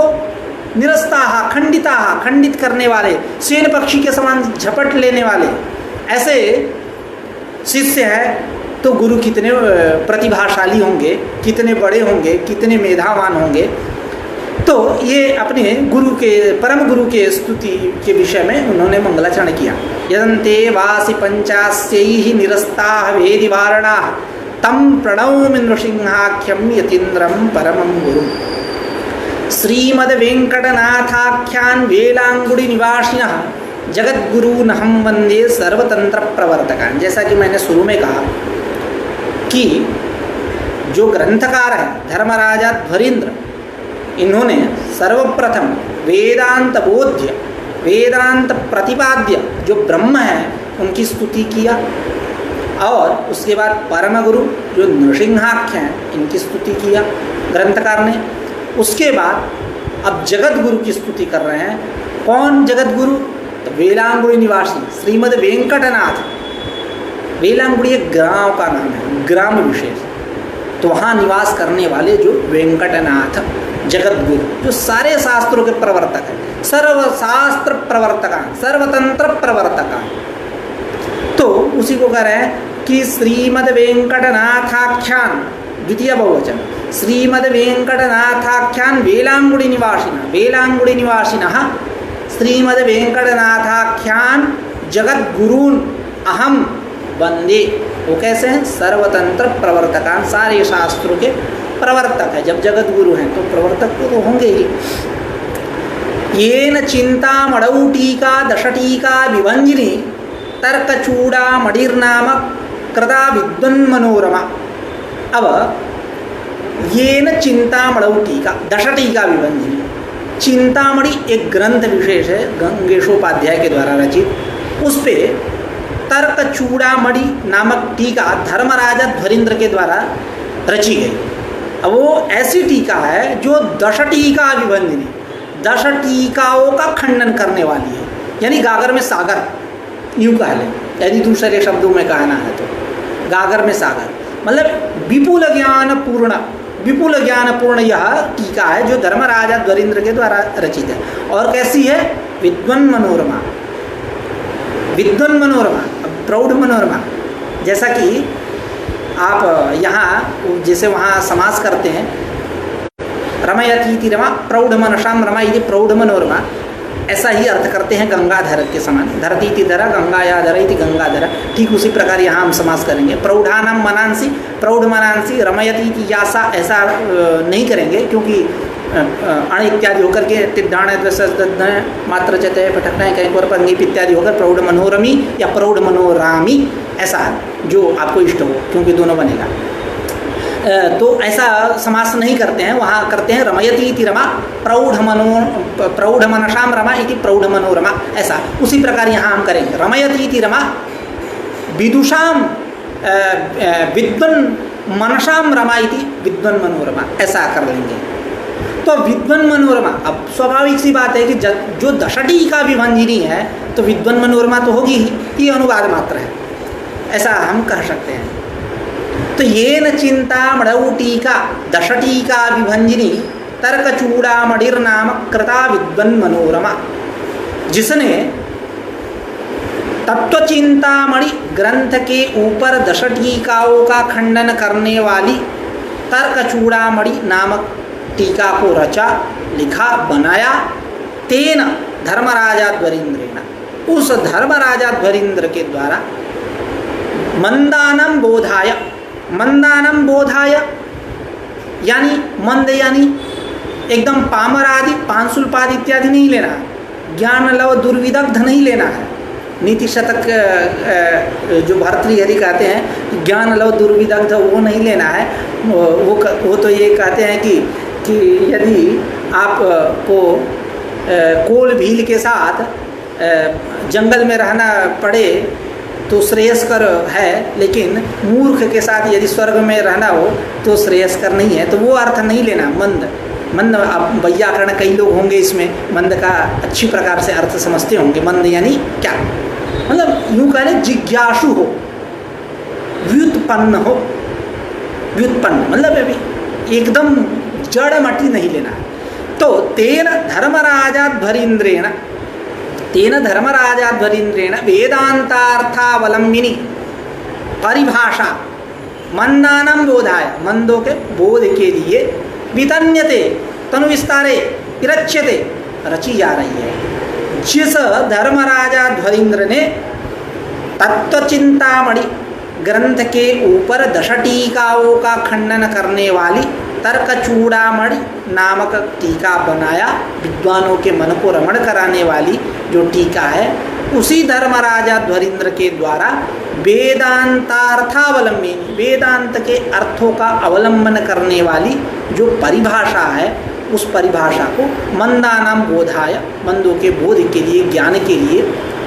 निरस्ताः खंडिताः खंडित करने वाले, शेन पक्षी के समान झपट लेने वाले ऐसे शिष्य है। तो गुरु कितने प्रतिभाशाली होंगे, कितने बड़े होंगे, कितने मेधावान होंगे। तो ये अपने गुरु के परम गुरु के स्तुति के विषय में उन्होंने मंगलाचरण किया। यदन्ते वासि पंचास्यैः निरस्ताः भेदिवारणाः तम प्रणौमि नृसिंहाख्यम यतीन्द्रम परमं गुरु। श्रीमद वेंकटनाथाख्यान वेलांगुड़ी निवासिनः जगद्गुरून् अहं वंदे सर्वतंत्र प्रवर्तकान्। जैसा कि मैंने शुरू में कहा कि जो ग्रंथकार है धर्मराजा ध्वरीन्द्र, इन्होंने सर्वप्रथम वेदांत बोध्य वेदांत प्रतिपाद्य जो ब्रह्म है उनकी स्तुति किया, और उसके बाद परम गुरु जो नृसिंहाख्य हैं इनकी स्तुति किया ग्रंथकार ने। उसके बाद अब जगत गुरु की स्तुति कर रहे हैं। कौन जगत गुरु? तो वेलांगुड़ी निवासी श्रीमद वेंकटनाथ। वेलांगुड़ी एक गांव का नाम है, ग्राम विशेष। तो वहाँ निवास करने वाले जो वेंकटनाथ जगत गुरु जो सारे शास्त्रों के प्रवर्तक हैं, सर्वशास्त्र प्रवर्तका, सर्वतंत्र प्रवर्तका। तो उसी को कह रहे हैं कि श्रीमद वेंकटनाथाख्यान द्वितीय बहुवचन श्रीमद वेंकटनाथाख्यान वेलांगुड़ी निवासिनः वेलांगुड़ी निवासिनः श्रीमद वेंकटनाथाख्यान जगत गुरून् अहम वंदे। वो कैसे हैं? सर्वतंत्र प्रवर्तकान, सारे शास्त्रों के प्रवर्तक है। जब जगत गुरु हैं तो प्रवर्तक तो होंगे ही। येन चिंता मड़ौ टीका दश टीका विभंजिनी तर्कचूड़ा मणिर्नाम कृता विद्वन्मनोरमा। अब येन चिंतामणौ टीका दश टीका विभंजिनी। चिंतामणि एक ग्रंथ विशेष है गंगेशोपाध्याय के द्वारा रचित। उस पे तर्क चूड़ामणि नामक टीका धर्मराजा ध्वरींद्र के द्वारा रची गई। अब वो ऐसी टीका है जो 10 टीका विभंजनी, 10 टीकाओं का खंडन करने वाली है। यानी गागर में सागर यूँ कह लें, यदि दूसरे शब्दों में कहना है तो गागर में सागर मतलब विपुल ज्ञान पूर्ण यह टीका है जो धर्मराजा ध्वरींद्र के द्वारा रचित है। और कैसी है? विद्वन मनोरमा, विद्वन मनोरमा, प्रौढ़ मनोरमा। जैसा कि आप यहाँ जैसे वहाँ समास करते हैं रमयतीति रमा प्रौढ़ मनसाम रमा इति प्रौढ़ मनोरमा, ऐसा ही अर्थ करते हैं गंगाधर के समान। धरती धरा गंगाया धर इति गंगाधर, ठीक उसी प्रकार यहाँ हम समास करेंगे। प्रौढ़ानाम मनांसी, प्रौढ़ मनांसी रमयतीति यासा, ऐसा नहीं करेंगे क्योंकि अण इत्यादि होकर के तिड्डाण मात्र चते पटकना कहीं पर पंगीप इत्यादि होकर प्रौढ़ मनोरमी या प्रौढ़ मनोरामी, ऐसा जो आपको इष्ट हो, क्योंकि दोनों बनेगा। तो ऐसा समास नहीं करते हैं, वहाँ करते हैं रमयती इति रमा प्रौढ़ मनसाम रमा इति प्रौढ़ मनोरमा, ऐसा उसी प्रकार यहाँ हम करेंगे। रमयती इति रमा विदुषाम विद्वन मनसाम रमा इति विद्वन मनोरमा, ऐसा कर लेंगे। तो विद्वन मनोरमा, अब स्वाभाविक सी बात है कि जो 10 टीका विभंजनी है तो विद्वन मनोरमा तो होगी ही, ये अनुवाद मात्र है, ऐसा हम कह सकते हैं। तो ये न चिंता मणौ टीका 10 टीका विभंजनी तर्क चूड़ामणिर नाम कृता विद्वन मनोरमा, जिसने तत्व चिंतामणि ग्रंथ के ऊपर 10 टीकाओं का खंडन करने वाली तर्क चूड़ामणि नामक टीका को रचा, लिखा, बनाया। तेन धर्मराजा ध्वरींद्रेण, उस धर्मराजा ध्वरींद्र के द्वारा मंदानम बोधाय, मंदानम बोधाय यानी मंद यानी एकदम पामर आदि पांसुलपाद इत्यादि नहीं लेना है, ज्ञान लव दुर्विदग्ध नहीं लेना है। नीति शतक जो भर्तृहरि कहते हैं ज्ञान लव दुर्विदग्ध, वो नहीं लेना है। वो तो ये कहते हैं कि यदि आपको कोल भील के साथ जंगल में रहना पड़े तो श्रेयस्कर है, लेकिन मूर्ख के साथ यदि स्वर्ग में रहना हो तो श्रेयस्कर नहीं है। तो वो अर्थ नहीं लेना। मंद अब वैयाकरण कई लोग होंगे इसमें मंद का अच्छी प्रकार से अर्थ समझते होंगे। मंद यानी क्या, मतलब यूँ कह लें जिज्ञासु हो, व्युत्पन्न हो। व्युत्पन्न मतलब अभी एकदम जड़ मटी नहीं लेना। तो तेन धर्मराजाध्वरींद्रेण, तेन धर्मराजाध्वरींद्रेण वेदांतार्थावलंबिनी परिभाषा मंदानम बोधाय, मंदों के बोध के लिए वितन्यते तनु विस्तारे विरच्यते, रची जा रही है। जिस धर्मराजाध्वरींद्र ने तत्वचिंतामणि ग्रंथ के ऊपर 10 टीकाओं का खंडन करने वाली तर्क चूड़ामणि नामक टीका बनाया, विद्वानों के मन को रमण कराने वाली जो टीका है, उसी धर्मराजा ध्वरींद्र के द्वारा वेदांतार्थावलंबिनी, वेदांत के अर्थों का अवलंबन करने वाली जो परिभाषा है, उस परिभाषा को मंदानाम बोधाय, मंदों के बोध के लिए, ज्ञान के लिए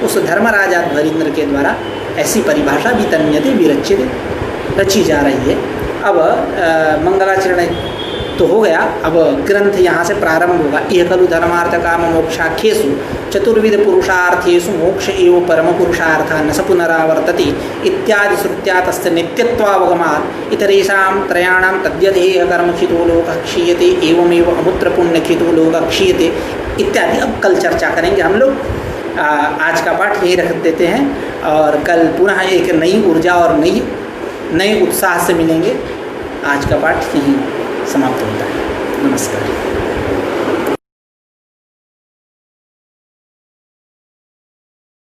उस धर्मराजा ध्वरींद्र के द्वारा ऐसी परिभाषा वितन्यते विरच्यते, रची जा रही है। अब मंगलाचरण तो हो गया, अब ग्रंथ यहाँ से प्रारंभ होगा। यह खलु धर्मार्थ काम मोक्षाख्येषु चतुर्विध पुरुषार्थेषु मोक्ष एव परम पुरुषार्थः न स पुनरावर्तते इत्यादि श्रुत्या तस्य नित्यत्वावगमात् इतरेषां त्रयाणां तद्यदेह कर्मखितो लोकः क्षीयते एवमेव अमुत्र पुण्यखितो लोकः क्षीयते इत्यादि। अब कल चर्चा करेंगे हम लोग। आज का पाठ यही रख देते हैं और कल पुनः एक नई ऊर्जा और नए उत्साह से मिलेंगे। आज का पाठ यहीं समाप्त होता है। नमस्कार।